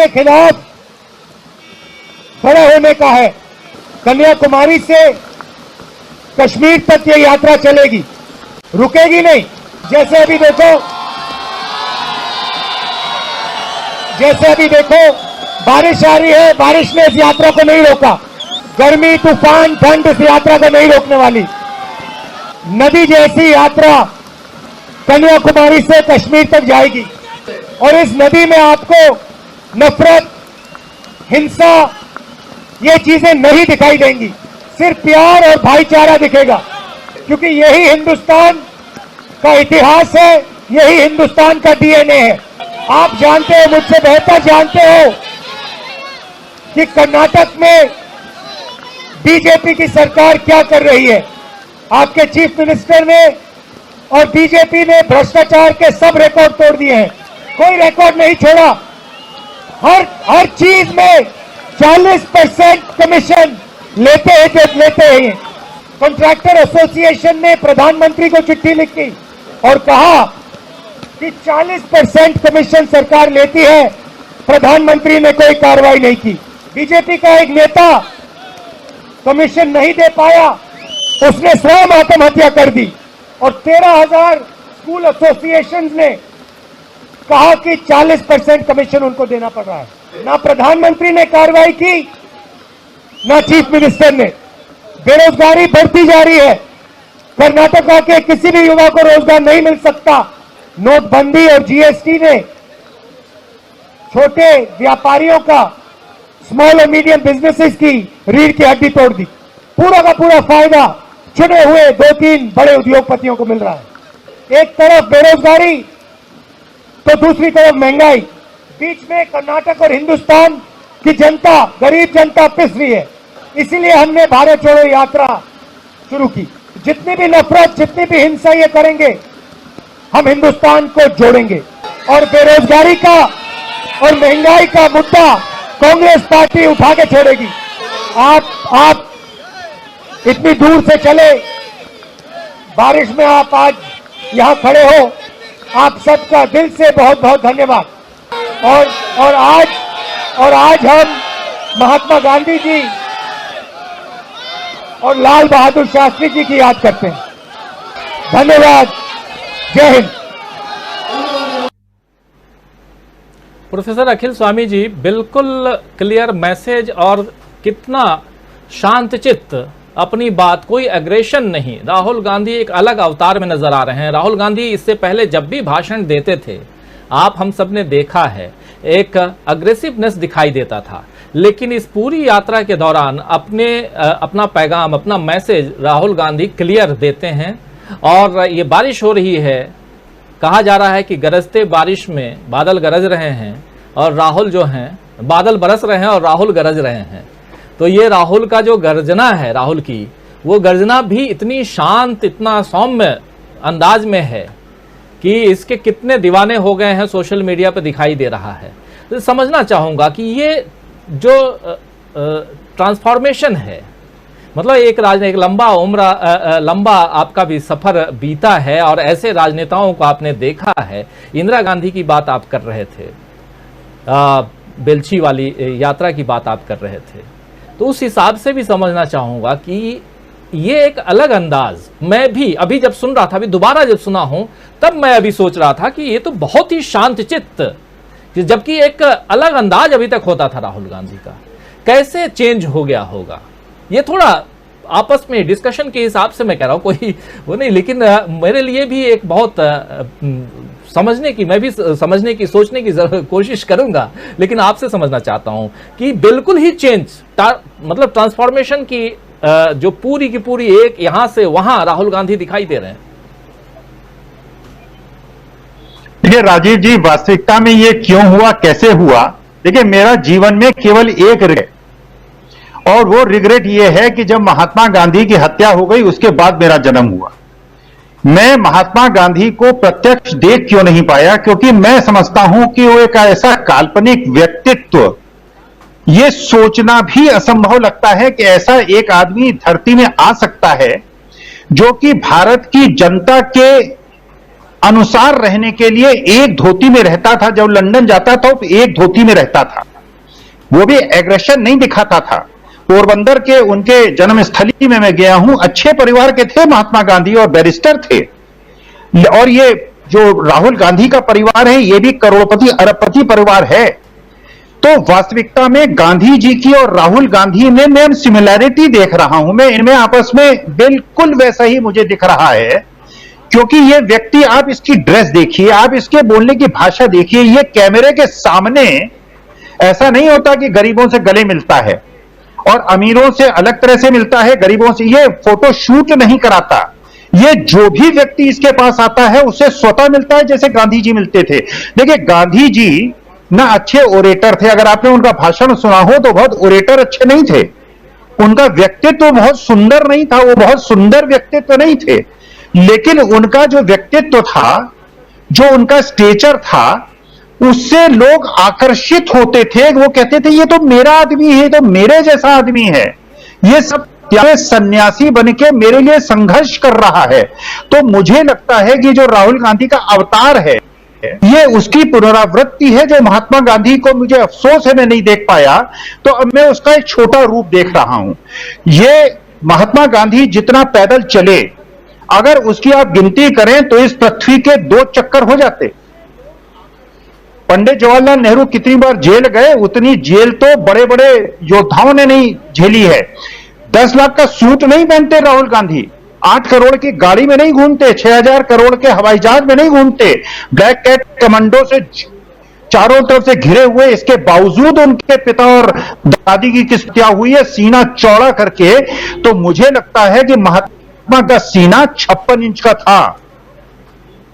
खिलाफ खड़े होने का है। कन्याकुमारी से कश्मीर तक ये यात्रा चलेगी, रुकेगी नहीं। जैसे अभी देखो बारिश आ रही है, बारिश ने इस यात्रा को नहीं रोका। गर्मी, तूफान, ठंड इस यात्रा को नहीं रोकने वाली। नदी जैसी यात्रा कन्याकुमारी से कश्मीर तक जाएगी, और इस नदी में आपको नफरत, हिंसा, ये चीजें नहीं दिखाई देंगी, सिर्फ प्यार और भाईचारा दिखेगा, क्योंकि यही हिंदुस्तान का इतिहास है, यही हिंदुस्तान का डीएनए है। आप जानते हो, मुझसे बेहतर जानते हो कि कर्नाटक में बीजेपी की सरकार क्या कर रही है। आपके चीफ मिनिस्टर ने और बीजेपी ने भ्रष्टाचार के सब रिकॉर्ड तोड़ दिए हैं, कोई रिकॉर्ड नहीं छोड़ा। हर चीज में 40% कमीशन लेते हैं। कॉन्ट्रैक्टर एसोसिएशन ने प्रधानमंत्री को चिट्ठी लिखी और कहा कि 40% कमीशन सरकार लेती है, प्रधानमंत्री ने कोई कार्रवाई नहीं की। बीजेपी का एक नेता कमीशन नहीं दे पाया, उसने स्वयं आत्महत्या कर दी, और 13,000 स्कूल एसोसिएशन ने कहा कि 40% कमीशन उनको देना पड़ रहा है। ना प्रधानमंत्री ने कार्रवाई की, ना चीफ मिनिस्टर ने। बेरोजगारी बढ़ती जा रही है, कर्नाटका के किसी भी युवा को रोजगार नहीं मिल सकता। नोटबंदी और जीएसटी ने छोटे व्यापारियों का, स्मॉल और मीडियम बिजनेसेस की रीढ़ की हड्डी तोड़ दी। पूरा का पूरा फायदा चुने हुए 2-3 बड़े उद्योगपतियों को मिल रहा है। एक तरफ बेरोजगारी तो दूसरी तरफ महंगाई, बीच में कर्नाटक और हिंदुस्तान की जनता, गरीब जनता पिस रही है। इसीलिए हमने भारत जोड़ो यात्रा शुरू की। जितनी भी नफरत, जितनी भी हिंसा ये करेंगे, हम हिंदुस्तान को जोड़ेंगे। और बेरोजगारी का और महंगाई का मुद्दा कांग्रेस पार्टी उठा के छोड़ेगी। आप इतनी दूर से चले, बारिश में आप आज यहां खड़े हो, आप सबका दिल से बहुत बहुत धन्यवाद। और आज हम महात्मा गांधी जी और लाल बहादुर शास्त्री जी की याद करते हैं। धन्यवाद। जय हिंद। प्रोफेसर अखिल स्वामी जी, बिल्कुल क्लियर मैसेज और कितना शांतचित्त अपनी बात, कोई एग्रेशन नहीं। राहुल गांधी एक अलग अवतार में नजर आ रहे हैं। राहुल गांधी इससे पहले जब भी भाषण देते थे, आप हम सब ने देखा है, एक अग्रेसिवनेस दिखाई देता था, लेकिन इस पूरी यात्रा के दौरान अपना पैगाम, अपना मैसेज राहुल गांधी क्लियर देते हैं। और ये बारिश हो रही है, कहा जा रहा है कि गरजते बारिश में बादल गरज रहे हैं और राहुल जो हैं, बादल बरस रहे हैं और राहुल गरज रहे हैं। तो ये राहुल का जो गर्जना है, राहुल की वो गर्जना भी इतनी शांत, इतना सौम्य अंदाज में है कि इसके कितने दीवाने हो गए हैं सोशल मीडिया पर दिखाई दे रहा है। तो समझना चाहूँगा कि ये जो ट्रांसफॉर्मेशन है, मतलब एक लंबा आपका भी सफर बीता है और ऐसे राजनेताओं को आपने देखा है। इंदिरा गांधी की बात आप कर रहे थे, बेलछी वाली यात्रा की बात आप कर रहे थे, तो उस हिसाब से भी समझना चाहूँगा कि ये एक अलग अंदाज, मैं भी अभी जब सुन रहा था, अभी दोबारा जब सुना हूं, तब मैं अभी सोच रहा था कि ये तो बहुत ही शांतचित्त, जबकि एक अलग अंदाज अभी तक होता था राहुल गांधी का, कैसे चेंज हो गया होगा। ये थोड़ा आपस में डिस्कशन के हिसाब से मैं कह रहा हूं, कोई वो नहीं, लेकिन मेरे लिए भी एक बहुत समझने की, मैं भी समझने की, सोचने की कोशिश करूंगा, लेकिन आपसे समझना चाहता हूं कि बिल्कुल ही चेंज, मतलब ट्रांसफॉर्मेशन की जो पूरी की पूरी एक यहां से वहां राहुल गांधी दिखाई दे रहे हैं। देखिए राजीव जी, वास्तविकता में ये क्यों हुआ, कैसे हुआ, देखिए मेरा जीवन में केवल एक रिग्रेट, और वो रिग्रेट ये है कि जब महात्मा गांधी की हत्या हो गई उसके बाद मेरा जन्म हुआ। मैं महात्मा गांधी को प्रत्यक्ष देख क्यों नहीं पाया, क्योंकि मैं समझता हूं कि वो एक ऐसा काल्पनिक व्यक्तित्व, ये सोचना भी असंभव लगता है कि ऐसा एक आदमी धरती में आ सकता है जो कि भारत की जनता के अनुसार रहने के लिए एक धोती में रहता था। जब लंदन जाता था तो एक धोती में रहता था, वो भी एग्रेशन नहीं दिखाता था। पोरबंदर के उनके जन्मस्थली में मैं गया हूं, अच्छे परिवार के थे महात्मा गांधी और बैरिस्टर थे। और ये जो राहुल गांधी का परिवार है, ये भी करोड़पति अरबपति परिवार है। तो वास्तविकता में गांधी जी की और राहुल गांधी में मैं सिमिलैरिटी देख रहा हूं, मैं इनमें आपस में बिल्कुल वैसा ही मुझे दिख रहा है। क्योंकि ये व्यक्ति, आप इसकी ड्रेस देखिए, आप इसके बोलने की भाषा देखिए, ये कैमरे के सामने ऐसा नहीं होता कि गरीबों से गले मिलता है और अमीरों से अलग तरह से मिलता है, गरीबों से ये फोटो शूट नहीं कराता। ये जो भी व्यक्ति इसके पास आता है उससे स्वतः मिलता है, जैसे गांधी जी मिलते थे। देखिए गांधी जी ना अच्छे ओरेटर थे, अगर आपने उनका भाषण सुना हो तो बहुत ओरेटर अच्छे नहीं थे, उनका व्यक्तित्व बहुत सुंदर नहीं था, वो बहुत सुंदर व्यक्तित्व नहीं थे, लेकिन उनका जो व्यक्तित्व था, जो उनका स्टेचर था, उससे लोग आकर्षित होते थे। वो कहते थे ये तो मेरा आदमी है, तो मेरे जैसा आदमी है, ये सब सन्यासी बन के मेरे लिए संघर्ष कर रहा है। तो मुझे लगता है कि जो राहुल गांधी का अवतार है, ये उसकी पुनरावृत्ति है, जो महात्मा गांधी को मुझे अफसोस है मैं नहीं देख पाया, तो अब मैं उसका एक छोटा रूप देख रहा हूं। ये महात्मा गांधी जितना पैदल चले, अगर उसकी आप गिनती करें तो इस पृथ्वी के 2 चक्कर हो जाते। पंडित जवाहरलाल नेहरू कितनी बार जेल गए, उतनी जेल तो बड़े बड़े योद्धाओं ने नहीं झेली है। 10 लाख का सूट नहीं पहनते राहुल गांधी, 8 करोड़ की गाड़ी में नहीं घूमते, 6000 करोड़ के हवाई जहाज में नहीं घूमते, ब्लैक कैट कमांडो से चारों तरफ से घिरे हुए, इसके बावजूद उनके पिता और दादी की किस हत्या हुई है सीना चौड़ा करके। तो मुझे लगता है कि महात्मा का सीना 56 इंच का था,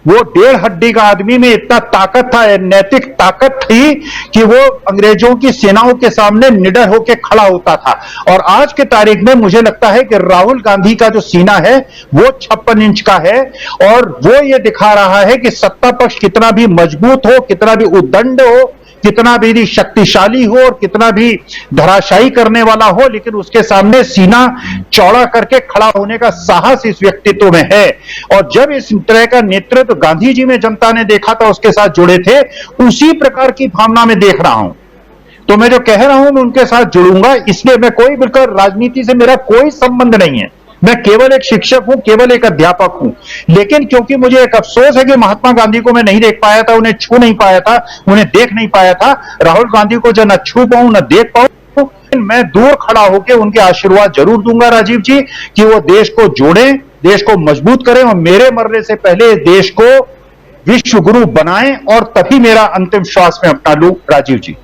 वो 1.5 हड्डी का आदमी में इतना ताकत था, नैतिक ताकत थी कि वो अंग्रेजों की सेनाओं के सामने निडर होकर खड़ा होता था। और आज के तारीख में मुझे लगता है कि राहुल गांधी का जो सीना है वो 56 इंच का है, और वो ये दिखा रहा है कि सत्ता पक्ष कितना भी मजबूत हो, कितना भी उद्दंड हो, कितना भी शक्तिशाली हो और कितना भी धराशायी करने वाला हो, लेकिन उसके सामने सीना चौड़ा करके खड़ा होने का साहस इस व्यक्तित्व में है। और जब इस तरह का नेतृत्व गांधी जी में जनता ने देखा था, उसके साथ जुड़े थे, उसी प्रकार की भावना में देख रहा हूं। तो मैं जो कह रहा हूं मैं उनके साथ जुड़ूंगा, इसलिए मैं कोई बिल्कुल राजनीति से मेरा कोई संबंध नहीं है, मैं केवल एक शिक्षक हूं, केवल एक अध्यापक हूं। लेकिन क्योंकि मुझे एक अफसोस है कि महात्मा गांधी को मैं नहीं देख पाया था, उन्हें छू नहीं पाया था, उन्हें देख नहीं पाया था, राहुल गांधी को जो न छू पाऊं न देख पाऊं, मैं दूर खड़ा होकर उनके आशीर्वाद जरूर दूंगा राजीव जी, कि वो देश को जोड़ें, देश को मजबूत करें और मेरे मरने से पहले देश को विश्व गुरु बनाएं, और तभी मेरा अंतिम श्वास में अपना लूं। राजीव जी।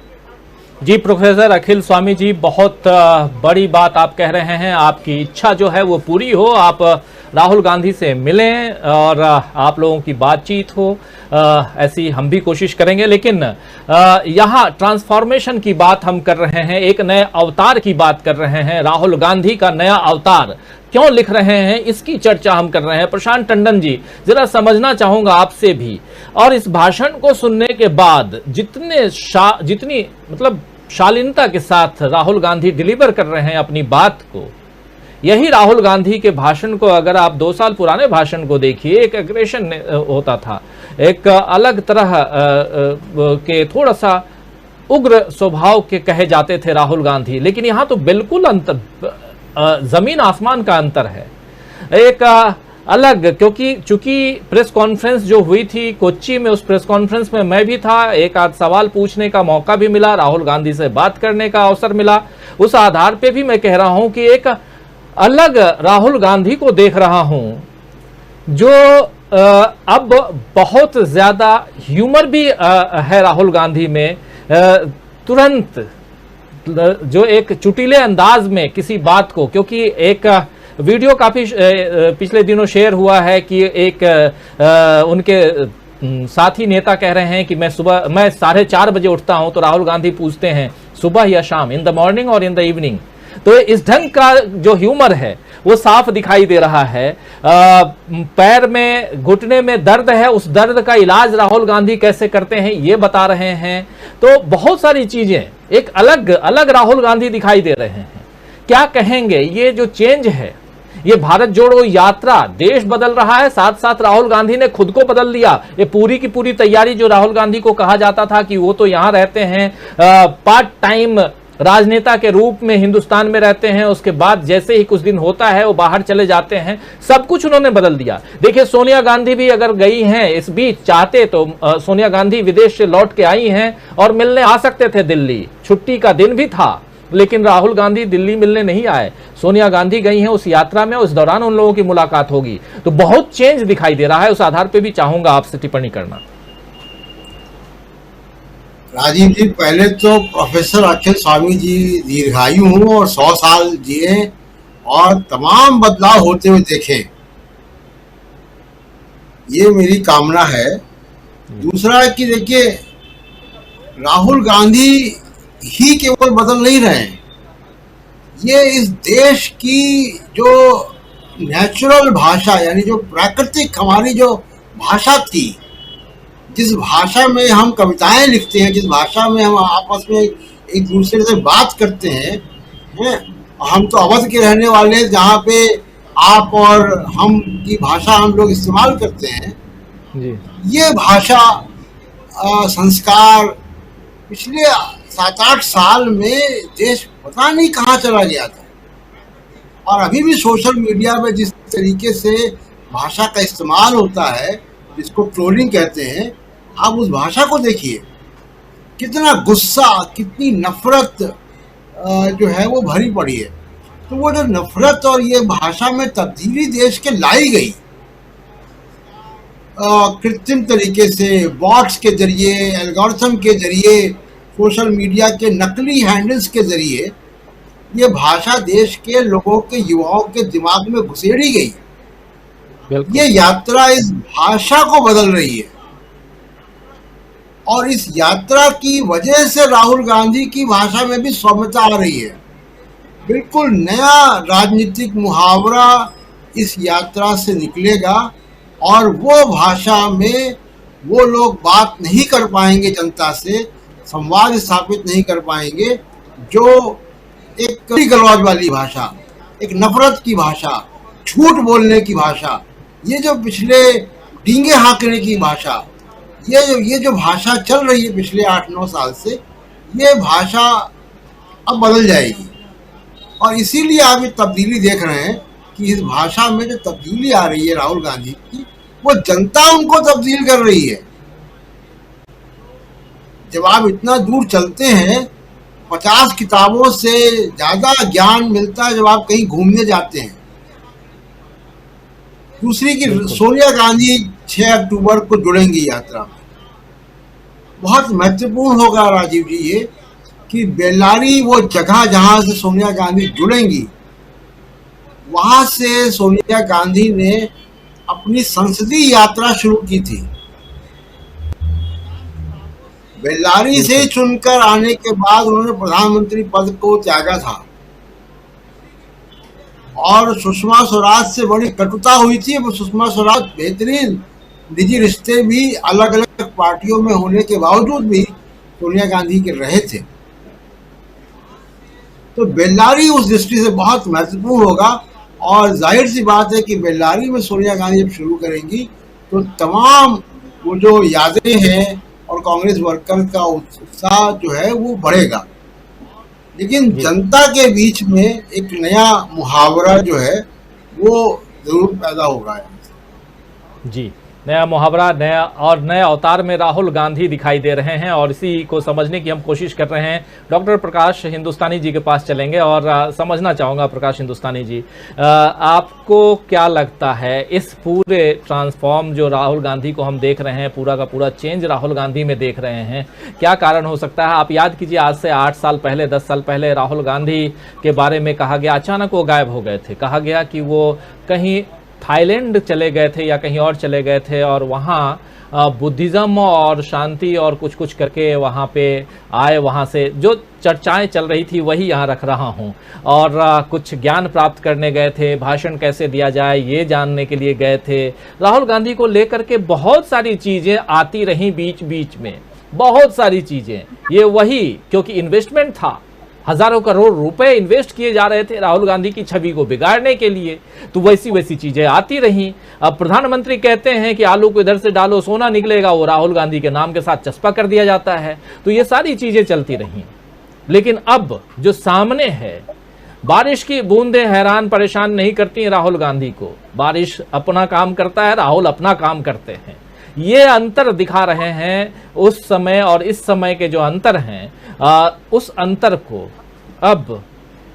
जी प्रोफेसर अखिल स्वामी जी, बहुत बड़ी बात आप कह रहे हैं। आपकी इच्छा जो है वो पूरी हो, आप राहुल गांधी से मिलें और आप लोगों की बातचीत हो, ऐसी हम भी कोशिश करेंगे। लेकिन यहाँ ट्रांसफॉर्मेशन की बात हम कर रहे हैं, एक नए अवतार की बात कर रहे हैं। राहुल गांधी का नया अवतार क्यों लिख रहे हैं, इसकी चर्चा हम कर रहे हैं। प्रशांत टंडन जी, जरा समझना चाहूंगा आपसे भी, और इस भाषण को सुनने के बाद जितनी मतलब शालीनता के साथ राहुल गांधी डिलीवर कर रहे हैं अपनी बात को, यही राहुल गांधी के भाषण को अगर आप 2 साल पुराने भाषण को देखिए, एक एग्रेशन होता था, एक अलग तरह के थोड़ा सा उग्र स्वभाव के कहे जाते थे राहुल गांधी। लेकिन यहाँ तो बिल्कुल अंतर, जमीन आसमान का अंतर है, एक अलग। क्योंकि चूंकि प्रेस कॉन्फ्रेंस जो हुई थी कोच्चि में, उस प्रेस कॉन्फ्रेंस में मैं भी था, एक आध सवाल पूछने का मौका भी मिला, राहुल गांधी से बात करने का अवसर मिला। उस आधार पे भी मैं कह रहा हूं कि एक अलग राहुल गांधी को देख रहा हूं, जो अब बहुत ज्यादा ह्यूमर भी है राहुल गांधी में। तुरंत जो एक चुटीले अंदाज में किसी बात को, क्योंकि एक वीडियो काफी पिछले दिनों शेयर हुआ है कि एक उनके साथी नेता कह रहे हैं कि मैं 4:30 बजे उठता हूं, तो राहुल गांधी पूछते हैं सुबह या शाम, इन द मॉर्निंग और इन द इवनिंग। तो इस ढंग का जो ह्यूमर है वो साफ दिखाई दे रहा है। पैर में, घुटने में दर्द है, उस दर्द का इलाज राहुल गांधी कैसे करते हैं ये बता रहे हैं। तो बहुत सारी चीजें, एक अलग अलग राहुल गांधी दिखाई दे रहे हैं। क्या कहेंगे, ये जो चेंज है, ये भारत जोड़ो यात्रा, देश बदल रहा है, साथ साथ राहुल गांधी ने खुद को बदल दिया। ये पूरी की पूरी तैयारी, जो राहुल गांधी को कहा जाता था कि वो तो यहां रहते हैं, पार्ट टाइम राजनेता के रूप में हिंदुस्तान में रहते हैं, उसके बाद जैसे ही कुछ दिन होता है वो बाहर चले जाते हैं, सब कुछ उन्होंने बदल दिया। देखिए सोनिया गांधी भी अगर गई हैं इस बीच, चाहते तो सोनिया गांधी विदेश से लौट के आई हैं और मिलने आ सकते थे दिल्ली, छुट्टी का दिन भी था, लेकिन राहुल गांधी दिल्ली मिलने नहीं आए। सोनिया गांधी गई हैं उस यात्रा में, उस दौरान उन लोगों की मुलाकात होगी। तो बहुत चेंज दिखाई दे रहा है, उस आधार पर भी चाहूंगा आपसे टिप्पणी करना। राजीव जी, पहले तो प्रोफेसर अखिल स्वामी जी दीर्घायु हों और 100 साल जिए और तमाम बदलाव होते हुए देखें, ये मेरी कामना है। दूसरा कि देखिए, राहुल गांधी ही केवल बदल नहीं रहे हैं, ये इस देश की जो नेचुरल भाषा, यानी जो प्राकृतिक हमारी जो भाषा थी, जिस भाषा में हम कविताएं लिखते हैं, जिस भाषा में हम आपस में एक दूसरे से बात करते हैं, हम तो अवध के रहने वाले, जहाँ पे आप और हम की भाषा हम लोग इस्तेमाल करते हैं जी। ये भाषा संस्कार पिछले 7-8 साल में देश पता नहीं कहाँ चला गया था, और अभी भी सोशल मीडिया में जिस तरीके से भाषा का इस्तेमाल होता है, जिसको ट्रोलिंग कहते हैं, आप उस भाषा को देखिए, कितना गुस्सा, कितनी नफरत जो है वो भरी पड़ी है। तो वो जो नफरत और ये भाषा में तब्दीली देश के लाई गई, कृत्रिम तरीके से, बॉट्स के जरिए, एल्गोरिथम के जरिए, सोशल मीडिया के नकली हैंडल्स के जरिए, ये भाषा देश के लोगों के, युवाओं के दिमाग में घुसेड़ी गई। ये यात्रा इस भाषा को बदल रही है, और इस यात्रा की वजह से राहुल गांधी की भाषा में भी सौम्यता आ रही है। बिल्कुल नया राजनीतिक मुहावरा इस यात्रा से निकलेगा, और वो भाषा में वो लोग बात नहीं कर पाएंगे जनता से, संवाद स्थापित नहीं कर पाएंगे, जो एक गलौज वाली भाषा, एक नफरत की भाषा, झूठ बोलने की भाषा, ये जो पिछले डींगे हाँकने की भाषा, ये जो भाषा चल रही है पिछले 8-9 साल से, ये भाषा अब बदल जाएगी। और इसीलिए आप ये तब्दीली देख रहे हैं कि इस भाषा में जो तब्दीली आ रही है राहुल गांधी की, वो जनता उनको तब्दील कर रही है। जब आप इतना दूर चलते हैं, 50 किताबों से ज्यादा ज्ञान मिलता है जब आप कहीं घूमने जाते हैं। दूसरी की सोनिया गांधी 6 अक्टूबर को जुड़ेंगी यात्रा में। बहुत महत्वपूर्ण होगा राजीव जी ये कि बेल्लारी वो जगह जहां से सोनिया गांधी जुड़ेंगी, वहां से सोनिया गांधी ने अपनी संसदीय यात्रा शुरू की थी। बेल्लारी से चुनकर आने के बाद उन्होंने प्रधानमंत्री पद को त्यागा था और सुषमा स्वराज से बड़ी कटुता हुई थी। वो सुषमा स्वराज बेहतरीन निजी रिश्ते भी अलग अलग पार्टियों में होने के बावजूद भी सोनिया गांधी के रहे थे। तो बेल्लारी उस दृष्टि से बहुत महत्वपूर्ण होगा और जाहिर सी बात है कि बेल्लारी में सोनिया गांधी जब शुरू करेंगी तो तमाम वो जो यादें हैं और कांग्रेस वर्कर का उत्साह जो है वो बढ़ेगा। लेकिन जनता के बीच में एक नया मुहावरा जो है वो जरूर पैदा होगा। जी, नया मुहावरा, नया अवतार में राहुल गांधी दिखाई दे रहे हैं और इसी को समझने की हम कोशिश कर रहे हैं। डॉक्टर प्रकाश हिंदुस्तानी जी के पास चलेंगे और समझना चाहूँगा प्रकाश हिंदुस्तानी जी, आपको क्या लगता है इस पूरे ट्रांसफॉर्म जो राहुल गांधी को हम देख रहे हैं, पूरा का पूरा चेंज राहुल गांधी में देख रहे हैं, क्या कारण हो सकता है? आप याद कीजिए, आज से 8 साल पहले, 10 साल पहले राहुल गांधी के बारे में कहा गया, अचानक वो गायब हो गए थे। कहा गया कि वो कहीं थाईलैंड चले गए थे या कहीं और चले गए थे और वहाँ बुद्धिज़्म और शांति और कुछ करके वहाँ पे आए, वहाँ से जो चर्चाएं चल रही थी वही यहाँ रख रहा हूँ, और कुछ ज्ञान प्राप्त करने गए थे, भाषण कैसे दिया जाए ये जानने के लिए गए थे। राहुल गांधी को लेकर के बहुत सारी चीज़ें आती रहीं बीच बीच में, बहुत सारी चीज़ें, ये वही क्योंकि इन्वेस्टमेंट था, हजारों करोड़ रुपए इन्वेस्ट किए जा रहे थे राहुल गांधी की छवि को बिगाड़ने के लिए, तो वैसी चीजें आती रहीं। अब प्रधानमंत्री कहते हैं कि आलू को इधर से डालो सोना निकलेगा, वो राहुल गांधी के नाम के साथ चस्पा कर दिया जाता है, तो ये सारी चीजें चलती रहीं। लेकिन अब जो सामने है, बारिश की बूंदें हैरान परेशान नहीं करती राहुल गांधी को, बारिश अपना काम करता है, राहुल अपना काम करते हैं। ये अंतर दिखा रहे हैं उस समय और इस समय के जो अंतर हैं, उस अंतर को अब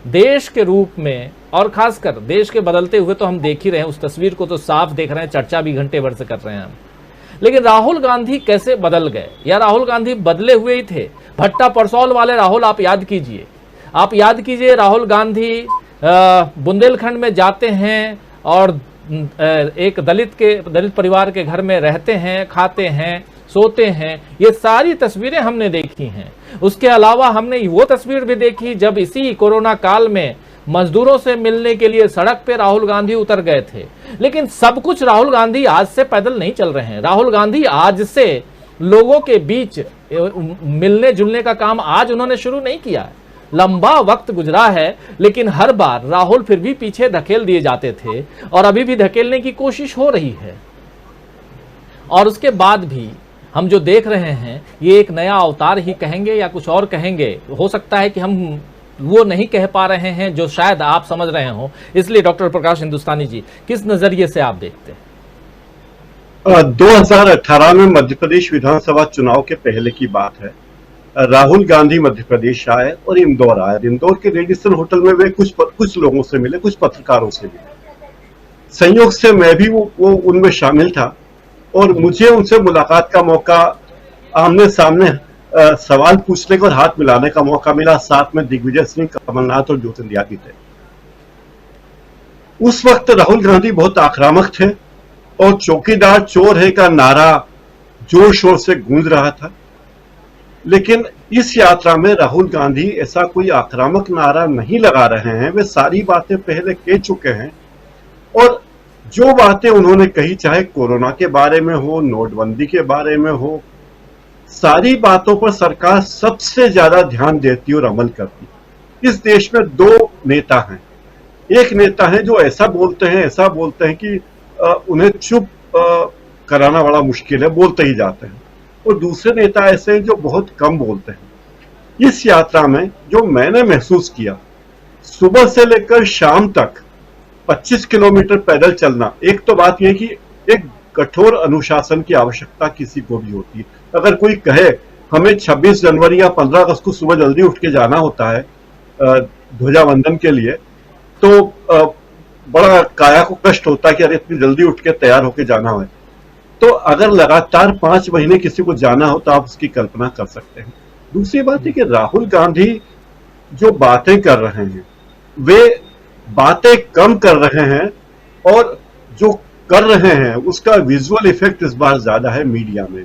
देश के रूप में और खासकर देश के बदलते हुए तो हम देख ही रहे हैं, उस तस्वीर को तो साफ देख रहे हैं, चर्चा भी घंटे भर से कर रहे हैं हम। लेकिन राहुल गांधी कैसे बदल गए, या राहुल गांधी बदले हुए ही थे? भट्टा परसौल वाले राहुल आप याद कीजिए, राहुल गांधी बुंदेलखंड में जाते हैं और एक दलित परिवार के घर में रहते हैं, खाते हैं, सोते हैं। ये सारी तस्वीरें हमने देखी हैं। उसके अलावा हमने वो तस्वीर भी देखी जब इसी कोरोना काल में मजदूरों से मिलने के लिए सड़क पे राहुल गांधी उतर गए थे। लेकिन सब कुछ राहुल गांधी आज से पैदल नहीं चल रहे हैं। राहुल गांधी आज से लोगों के बीच मिलने जुलने का काम आज उन्होंने शुरू नहीं किया है। लंबा वक्त गुजरा है, लेकिन हर बार राहुल फिर भी पीछे धकेल दिए जाते थे और अभी भी धकेलने की कोशिश हो रही है। और उसके बाद भी हम जो देख रहे हैं, ये एक नया अवतार ही कहेंगे या कुछ और कहेंगे, हो सकता है कि हम वो नहीं कह पा रहे हैं जो शायद आप समझ रहे हो। इसलिए डॉक्टर प्रकाश हिंदुस्तानी जी, किस नजरिए से आप देखते हैं? 2018 में मध्य प्रदेश विधानसभा चुनाव के पहले की बात है। राहुल गांधी मध्य प्रदेश आए और इंदौर आए। इंदौर के रेडिसन होटल में वे कुछ लोगों से मिले, कुछ पत्रकारों से मिले। संयोग से मैं भी वो उनमें शामिल था और मुझे उनसे मुलाकात का मौका, आमने सामने सवाल पूछने का और हाथ मिलाने का मौका मिला। साथ में दिग्विजय सिंह, कमलनाथ और ज्योतिरादित्य थे। उस वक्त राहुल गांधी बहुत आक्रामक थे और चौकीदार चोर है का नारा जोर शोर से गूंज रहा था। लेकिन इस यात्रा में राहुल गांधी ऐसा कोई आक्रामक नारा नहीं लगा रहे हैं। वे सारी बातें पहले कह चुके हैं और जो बातें उन्होंने कही, चाहे कोरोना के बारे में हो, नोटबंदी के बारे में हो, सारी बातों पर सरकार सबसे ज्यादा ध्यान देती और अमल करती। इस देश में 2 नेता हैं। एक नेता है जो ऐसा बोलते हैं कि उन्हें चुप कराना बड़ा मुश्किल है, बोलते ही जाते हैं। और दूसरे नेता ऐसे हैं जो बहुत कम बोलते हैं। इस यात्रा में जो मैंने महसूस किया, सुबह से लेकर शाम तक 25 किलोमीटर पैदल चलना, एक तो बात यह कि एक कठोर अनुशासन की आवश्यकता किसी को भी होती है। अगर कोई कहे हमें 26 जनवरी या 15 अगस्त को सुबह जल्दी उठ के जाना होता है ध्वजावंदन के लिए, तो बड़ा काया को कष्ट होता है कि अरे इतनी जल्दी उठ के तैयार होके जाना है। तो अगर लगातार 5 महीने किसी को जाना हो तो आप उसकी कल्पना कर सकते हैं। दूसरी बात है कि राहुल गांधी जो बातें कर रहे हैं वे बातें कम कर रहे हैं, और जो कर रहे हैं उसका विजुअल इफेक्ट इस बार ज्यादा है मीडिया में।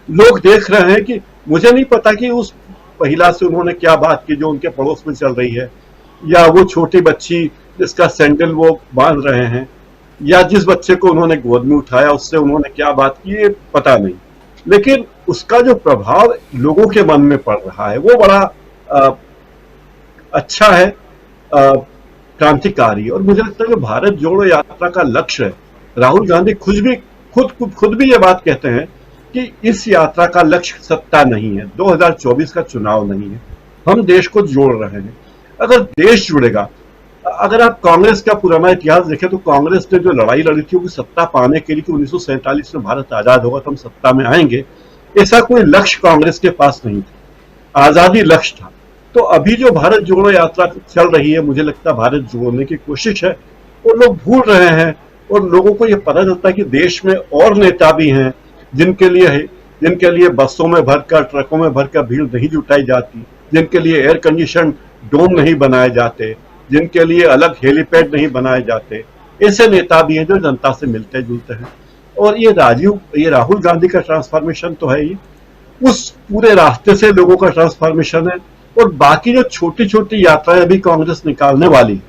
लोग देख रहे हैं कि मुझे नहीं पता कि उस महिला से उन्होंने क्या बात की जो उनके पड़ोस में चल रही है, या वो छोटी बच्ची जिसका सैंडल वो बांध रहे हैं, या जिस बच्चे को उन्होंने गोद में उठाया उससे उन्होंने क्या बात की, ये पता नहीं। लेकिन उसका जो प्रभाव लोगों के मन में पड़ रहा है वो बड़ा अच्छा है, क्रांतिकारी। और मुझे लगता है कि भारत जोड़ो यात्रा का लक्ष्य है, राहुल गांधी खुद भी ये बात कहते हैं कि इस यात्रा का लक्ष्य सत्ता नहीं है, 2024 का चुनाव नहीं है, हम देश को जोड़ रहे हैं। अगर देश जुड़ेगा, अगर आप कांग्रेस का पुराना इतिहास देखें तो कांग्रेस ने जो लड़ाई लड़ी थी वो सत्ता पाने के लिए कि 1947 में भारत आजाद होगा तो हम सत्ता में आएंगे, ऐसा कोई लक्ष्य कांग्रेस के पास नहीं था, आजादी लक्ष्य था। तो अभी जो भारत जोड़ो यात्रा चल रही है, मुझे लगता है भारत जोड़ने की कोशिश है, और लोग भूल रहे हैं, और लोगों को यह पता चलता है कि देश में और नेता भी हैं जिनके लिए बसों में भरकर, ट्रकों में भरकर भीड़ नहीं जुटाई जाती, जिनके लिए एयर कंडीशन डोम नहीं बनाए जाते, जिनके लिए अलग हेलीपैड नहीं बनाए जाते। ऐसे नेता भी हैं जो जनता से मिलते जुलते हैं। और ये राहुल गांधी का ट्रांसफॉर्मेशन तो है ही, उस पूरे रास्ते से लोगों का ट्रांसफॉर्मेशन है। और बाकी जो छोटी छोटी यात्राएं भी कांग्रेस निकालने वाली,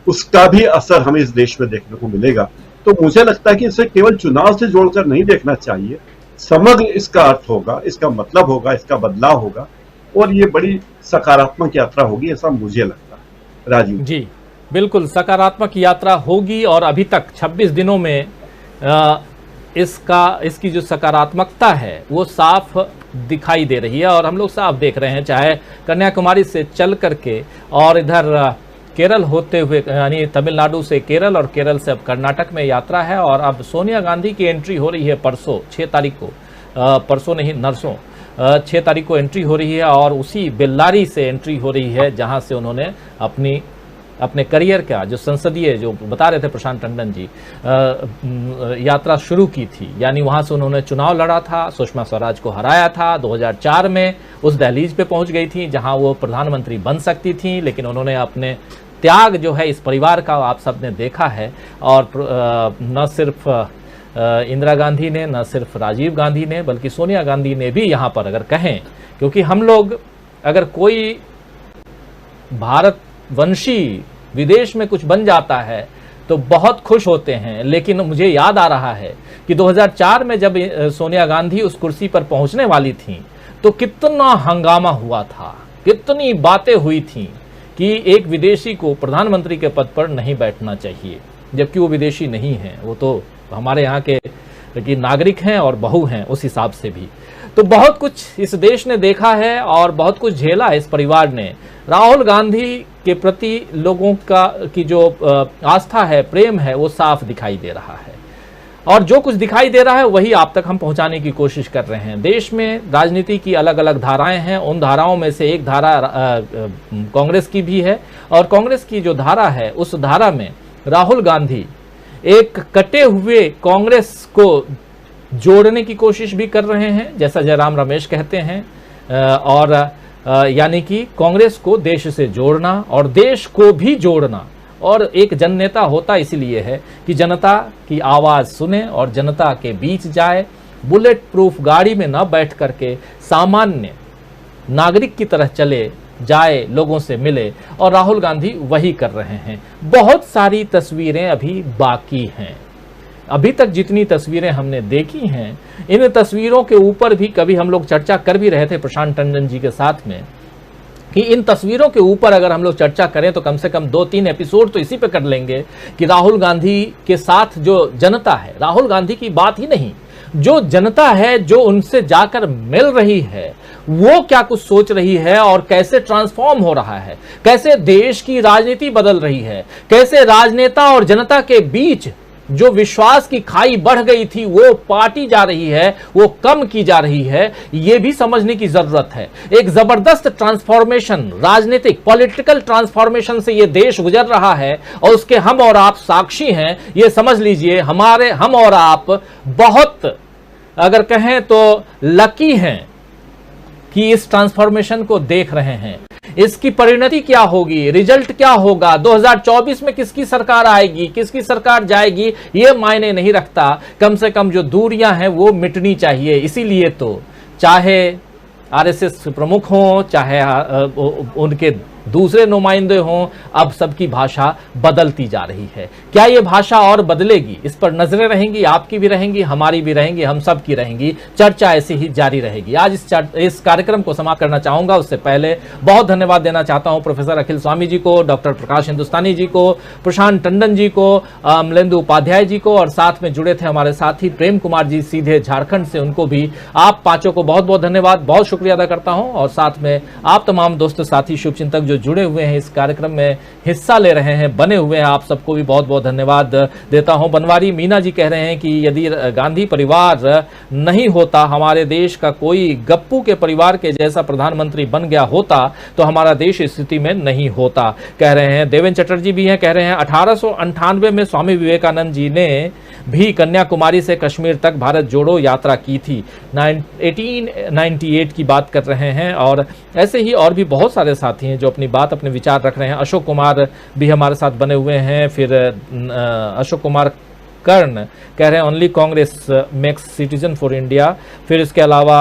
उसका भी असर हमें इस देश में देखने को मिलेगा। तो मुझे लगता है कि इसे केवल चुनाव से जोड़कर नहीं देखना चाहिए, समग्र इसका अर्थ होगा, इसका मतलब होगा, इसका बदलाव होगा, और ये बड़ी सकारात्मक यात्रा होगी, ऐसा मुझे लगता है। राजीव जी बिल्कुल सकारात्मक यात्रा होगी, और अभी तक 26 दिनों में इसकी जो सकारात्मकता है वो साफ दिखाई दे रही है, और हम लोग साफ देख रहे हैं, चाहे कन्याकुमारी से चल करके और इधर केरल होते हुए, यानी तमिलनाडु से केरल और केरल से अब कर्नाटक में यात्रा है। और अब सोनिया गांधी की एंट्री हो रही है परसों 6 तारीख को, परसों नहीं नरसों 6 तारीख को एंट्री हो रही है, और उसी बेल्लारी से एंट्री हो रही है जहां से उन्होंने अपने करियर का जो संसदीय, जो बता रहे थे प्रशांत टंडन जी, यात्रा शुरू की थी। यानी वहां से उन्होंने चुनाव लड़ा था, सुषमा स्वराज को हराया था 2004 में, उस दहलीज पे पहुंच गई थी जहां वो प्रधानमंत्री बन सकती थी, लेकिन उन्होंने अपने त्याग जो है इस परिवार का आप सबने देखा है। और न सिर्फ इंदिरा गांधी ने, न सिर्फ राजीव गांधी ने, बल्कि सोनिया गांधी ने भी यहाँ पर अगर कहें, क्योंकि हम लोग अगर कोई भारतवंशी विदेश में कुछ बन जाता है तो बहुत खुश होते हैं, लेकिन मुझे याद आ रहा है कि 2004 में जब सोनिया गांधी उस कुर्सी पर पहुंचने वाली थी तो कितना हंगामा हुआ था, कितनी बातें हुई थी कि एक विदेशी को प्रधानमंत्री के पद पर नहीं बैठना चाहिए, जबकि वो विदेशी नहीं है, वो तो हमारे यहाँ के नागरिक हैं और बहू हैं उस हिसाब से भी। तो बहुत कुछ इस देश ने देखा है और बहुत कुछ झेला है इस परिवार ने। राहुल गांधी के प्रति लोगों की जो आस्था है, प्रेम है, वो साफ दिखाई दे रहा है, और जो कुछ दिखाई दे रहा है वही आप तक हम पहुंचाने की कोशिश कर रहे हैं। देश में राजनीति की अलग अलग धाराएं हैं, उन धाराओं में से एक धारा कांग्रेस की भी है, और कांग्रेस की जो धारा है उस धारा में राहुल गांधी एक कटे हुए कांग्रेस को जोड़ने की कोशिश भी कर रहे हैं, जैसा जयराम रमेश कहते हैं, और यानी कि कांग्रेस को देश से जोड़ना और देश को भी जोड़ना। और एक जननेता होता इसलिए है कि जनता की आवाज़ सुने और जनता के बीच जाए, बुलेट प्रूफ गाड़ी में न बैठ करके सामान्य नागरिक की तरह चले जाए, लोगों से मिले, और राहुल गांधी वही कर रहे हैं। बहुत सारी तस्वीरें अभी बाकी हैं, अभी तक जितनी तस्वीरें हमने देखी हैं, इन तस्वीरों के ऊपर भी कभी हम लोग चर्चा कर भी रहे थे प्रशांत टंडन जी के साथ में, कि इन तस्वीरों के ऊपर अगर हम लोग चर्चा करें तो कम से कम 2-3 एपिसोड तो इसी पे कर लेंगे कि राहुल गांधी के साथ जो जनता है, राहुल गांधी की बात ही नहीं, जो जनता है जो उनसे जाकर मिल रही है वो क्या कुछ सोच रही है और कैसे ट्रांसफॉर्म हो रहा है, कैसे देश की राजनीति बदल रही है, कैसे राजनेता और जनता के बीच जो विश्वास की खाई बढ़ गई थी वो पाटी जा रही है, वो कम की जा रही है, ये भी समझने की जरूरत है। एक जबरदस्त ट्रांसफॉर्मेशन, राजनीतिक पॉलिटिकल ट्रांसफॉर्मेशन से ये देश गुजर रहा है और उसके हम और आप साक्षी हैं। ये समझ लीजिए हम और आप बहुत, अगर कहें तो लकी हैं कि इस ट्रांसफॉर्मेशन को देख रहे हैं। इसकी परिणति क्या होगी, रिजल्ट क्या होगा, 2024 में किसकी सरकार आएगी, किसकी सरकार जाएगी, ये मायने नहीं रखता। कम से कम जो दूरियां हैं वो मिटनी चाहिए। इसीलिए तो चाहे आरएसएस प्रमुख हों, चाहे उनके दूसरे नुमाइंदे हों, अब सबकी भाषा बदलती जा रही है। क्या ये भाषा और बदलेगी? इस पर नजरें रहेंगी, आपकी भी रहेंगी, हमारी भी रहेंगी, हम सब की रहेंगी। चर्चा ऐसे ही जारी रहेगी। आज इस कार्यक्रम को समाप्त करना चाहूंगा, उससे पहले बहुत धन्यवाद देना चाहता हूं प्रोफेसर अखिल स्वामी जी को, डॉक्टर प्रकाश हिंदुस्तानी जी को, प्रशांत टंडन जी को, अमलेंदु उपाध्याय जी को, और साथ में जुड़े थे हमारे साथी प्रेम कुमार जी सीधे झारखंड से, उनको भी आप पांचों को बहुत बहुत धन्यवाद, बहुत शुक्रिया अदा करता हूं। और साथ में आप तमाम दोस्त साथी शुभचिंतक जो जुड़े हुए हैं, इस कार्यक्रम में हिस्सा ले रहे हैं, बने हुए हैं, आप सबको भी बहुत बहुत धन्यवाद देता हूं। बनवारी मीना जी कह रहे हैं कि यदि गांधी परिवार नहीं होता, हमारे देश का कोई गप्पू के परिवार के जैसा प्रधानमंत्री बन गया होता तो हमारा देश इस स्थिति में नहीं होता, कह रहे हैं। देवेंद्र चटर्जी भी हैं, कह रहे हैं 1898 में स्वामी विवेकानंद जी ने भी कन्याकुमारी से कश्मीर तक भारत जोड़ो यात्रा की थी। 1898 की बात कर रहे हैं। और ऐसे ही और भी बहुत सारे साथी हैं जो अपनी बात, अपने विचार रख रहे हैं। अशोक कुमार भी हमारे साथ बने हुए हैं। फिर अशोक कुमार कर्ण कह रहे हैं only Congress makes citizen for India. फिर इसके अलावा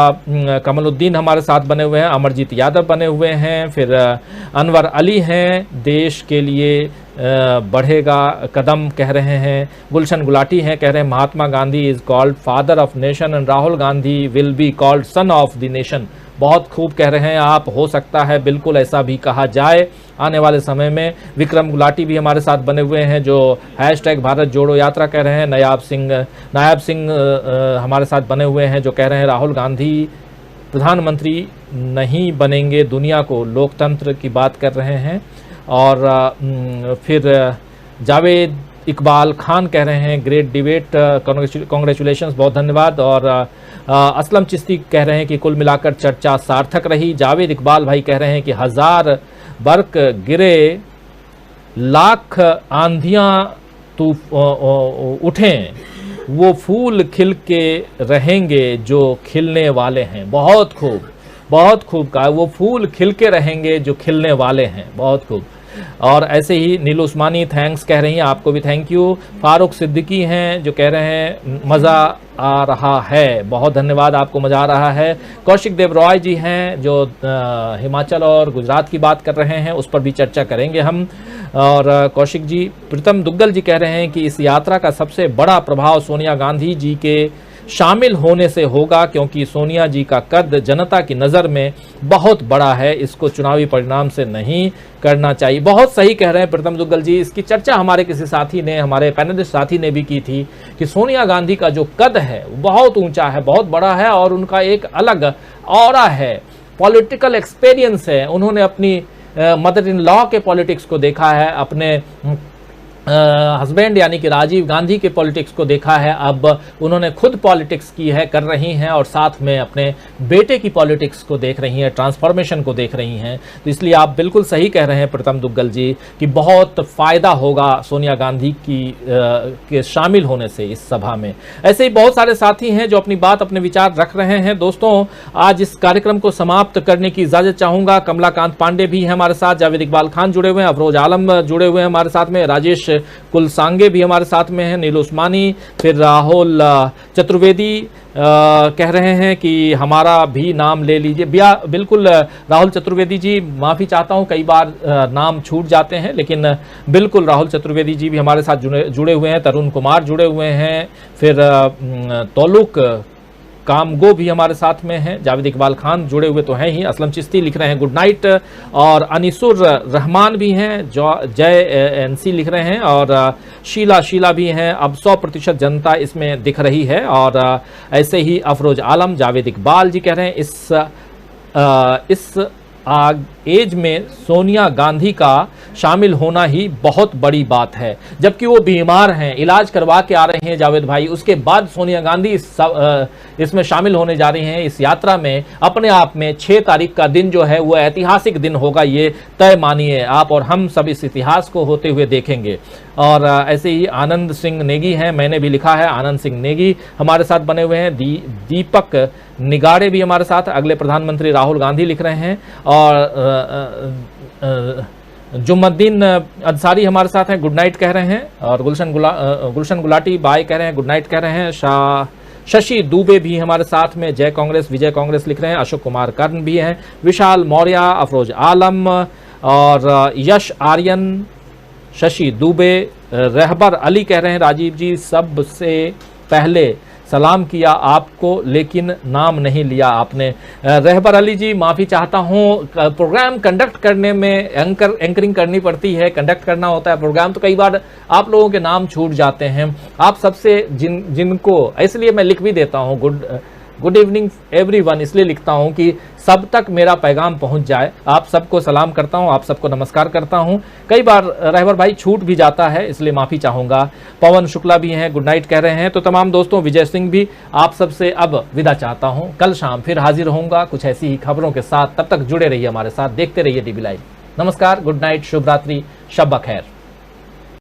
कमलुद्दीन हमारे साथ बने हुए हैं, अमरजीत यादव बने हुए हैं, फिर अनवर अली हैं, देश के लिए बढ़ेगा कदम कह रहे हैं। गुलशन गुलाटी हैं, कह रहे हैं Mahatma Gandhi is called father of nation and Rahul Gandhi will be called son of the nation. बहुत खूब कह रहे हैं आप, हो सकता है बिल्कुल ऐसा भी कहा जाए आने वाले समय में। विक्रम गुलाटी भी हमारे साथ बने हुए हैं जो #भारत जोड़ो यात्रा कह रहे हैं। नायाब सिंह हमारे साथ बने हुए हैं जो कह रहे हैं राहुल गांधी प्रधानमंत्री नहीं बनेंगे, दुनिया को लोकतंत्र की बात कर रहे हैं। और फिर जावेद इकबाल खान कह रहे हैं ग्रेट डिबेट, कॉन्ग्रेचुलेशंस, बहुत धन्यवाद। और असलम चिश्ती कह रहे हैं कि कुल मिलाकर चर्चा सार्थक रही। जावेद इकबाल भाई कह रहे हैं कि 1000 बर्क गिरे, लाख आंधियां उठें, वो फूल खिल के रहेंगे जो खिलने वाले हैं। बहुत खूब, बहुत खूब कहा, वो फूल खिल के रहेंगे जो खिलने वाले हैं, बहुत खूब। और ऐसे ही नीलू उस्मानी थैंक्स कह रही हैं, आपको भी थैंक यू। फारूक सिद्दीकी हैं जो कह रहे हैं मज़ा आ रहा है, बहुत धन्यवाद, आपको मज़ा आ रहा है। कौशिक देव रॉय जी हैं जो हिमाचल और गुजरात की बात कर रहे हैं, उस पर भी चर्चा करेंगे हम। और कौशिक जी, प्रीतम दुग्गल जी कह रहे हैं कि इस यात्रा का सबसे बड़ा प्रभाव सोनिया गांधी जी के शामिल होने से होगा, क्योंकि सोनिया जी का कद जनता की नज़र में बहुत बड़ा है, इसको चुनावी परिणाम से नहीं करना चाहिए। बहुत सही कह रहे हैं प्रीतम दुग्गल जी, इसकी चर्चा हमारे किसी साथी ने, हमारे पैनलिस्ट साथी ने भी की थी कि सोनिया गांधी का जो कद है बहुत ऊंचा है, बहुत बड़ा है, और उनका एक अलग ऑरा है, पॉलिटिकल एक्सपीरियंस है। उन्होंने अपनी मदर इन लॉ के पॉलिटिक्स को देखा है, अपने हस्बैंड यानी कि राजीव गांधी के पॉलिटिक्स को देखा है, अब उन्होंने खुद पॉलिटिक्स की है, कर रही हैं, और साथ में अपने बेटे की पॉलिटिक्स को देख रही हैं, ट्रांसफॉर्मेशन को देख रही हैं। तो इसलिए आप बिल्कुल सही कह रहे हैं प्रीतम दुग्गल जी कि बहुत फ़ायदा होगा सोनिया गांधी की के शामिल होने से इस सभा में। ऐसे ही बहुत सारे साथी हैं जो अपनी बात, अपने विचार रख रहे हैं। दोस्तों, आज इस कार्यक्रम को समाप्त करने की इजाज़त चाहूँगा। कमलाकांत पांडे भी हैं हमारे साथ, जावेद इकबाल खान जुड़े हुए हैं, अफरोज आलम जुड़े हुए हैं हमारे साथ में, राजेश कुलसांगे भी हमारे साथ में हैं, नीलू उस्मानी, फिर राहुल चतुर्वेदी कह रहे हैं कि हमारा भी नाम ले लीजिए। बिल्कुल राहुल चतुर्वेदी जी, माफ़ी चाहता हूं, कई बार नाम छूट जाते हैं, लेकिन बिल्कुल राहुल चतुर्वेदी जी भी हमारे साथ जुड़े हुए हैं। तरुण कुमार जुड़े हुए हैं, फिर तौलुक कामगो भी हमारे साथ में हैं, जावेद इकबाल खान जुड़े हुए तो हैं ही, असलम चिश्ती लिख रहे हैं गुड नाइट, और अनीसुर रहमान भी हैं, जय एनसी लिख रहे हैं, और शीला भी हैं। अब 100% जनता इसमें दिख रही है। और ऐसे ही अफरोज आलम, जावेद इकबाल जी कह रहे हैं इस एज में सोनिया गांधी का शामिल होना ही बहुत बड़ी बात है, जबकि वो बीमार हैं, इलाज करवा के आ रहे हैं जावेद भाई, उसके बाद सोनिया गांधी इसमें शामिल होने जा रही हैं इस यात्रा में। अपने आप में 6 तारीख का दिन जो है वो ऐतिहासिक दिन होगा, ये तय मानिए आप और हम सब इस इतिहास को होते हुए देखेंगे। और ऐसे ही आनंद सिंह नेगी हैं, मैंने भी लिखा है, आनंद सिंह नेगी हमारे साथ बने हुए हैं। दीपक निगाड़े भी हमारे साथ, अगले प्रधानमंत्री राहुल गांधी लिख रहे हैं। और जुम्मद्दीन अंसारी हमारे साथ हैं, गुड नाइट कह रहे हैं। और गुलशन गुलाटी बाय कह रहे हैं, गुड नाइट कह रहे हैं। शशि दुबे भी हमारे साथ में, जय कांग्रेस विजय कांग्रेस लिख रहे हैं। अशोक कुमार कर्ण भी हैं, विशाल मौर्य, अफरोज आलम और यश आर्यन, शशि दुबे, रहबर अली कह रहे हैं, राजीव जी सबसे पहले सलाम किया आपको लेकिन नाम नहीं लिया आपने। रहबर अली जी माफ़ी चाहता हूँ, प्रोग्राम कंडक्ट करने में एंकरिंग करनी पड़ती है, कंडक्ट करना होता है प्रोग्राम, तो कई बार आप लोगों के नाम छूट जाते हैं। आप सबसे जिनको, इसलिए मैं लिख भी देता हूँ गुड इवनिंग एवरीवन, इसलिए लिखता हूं कि सब तक मेरा पैगाम पहुंच जाए। आप सबको सलाम करता हूं, आप सबको नमस्कार करता हूं। कई बार रहबर भाई छूट भी जाता है, इसलिए माफ़ी चाहूँगा। पवन शुक्ला भी हैं, गुड नाइट कह रहे हैं। तो तमाम दोस्तों, विजय सिंह भी, आप सबसे अब विदा चाहता हूं। कल शाम फिर हाजिर होऊंगा कुछ ऐसी ही खबरों के साथ। तब तक जुड़े रहिए हमारे साथ, देखते रहिए DB लाइव। नमस्कार, गुड नाइट, शुभ रात्रि, शब बखैर।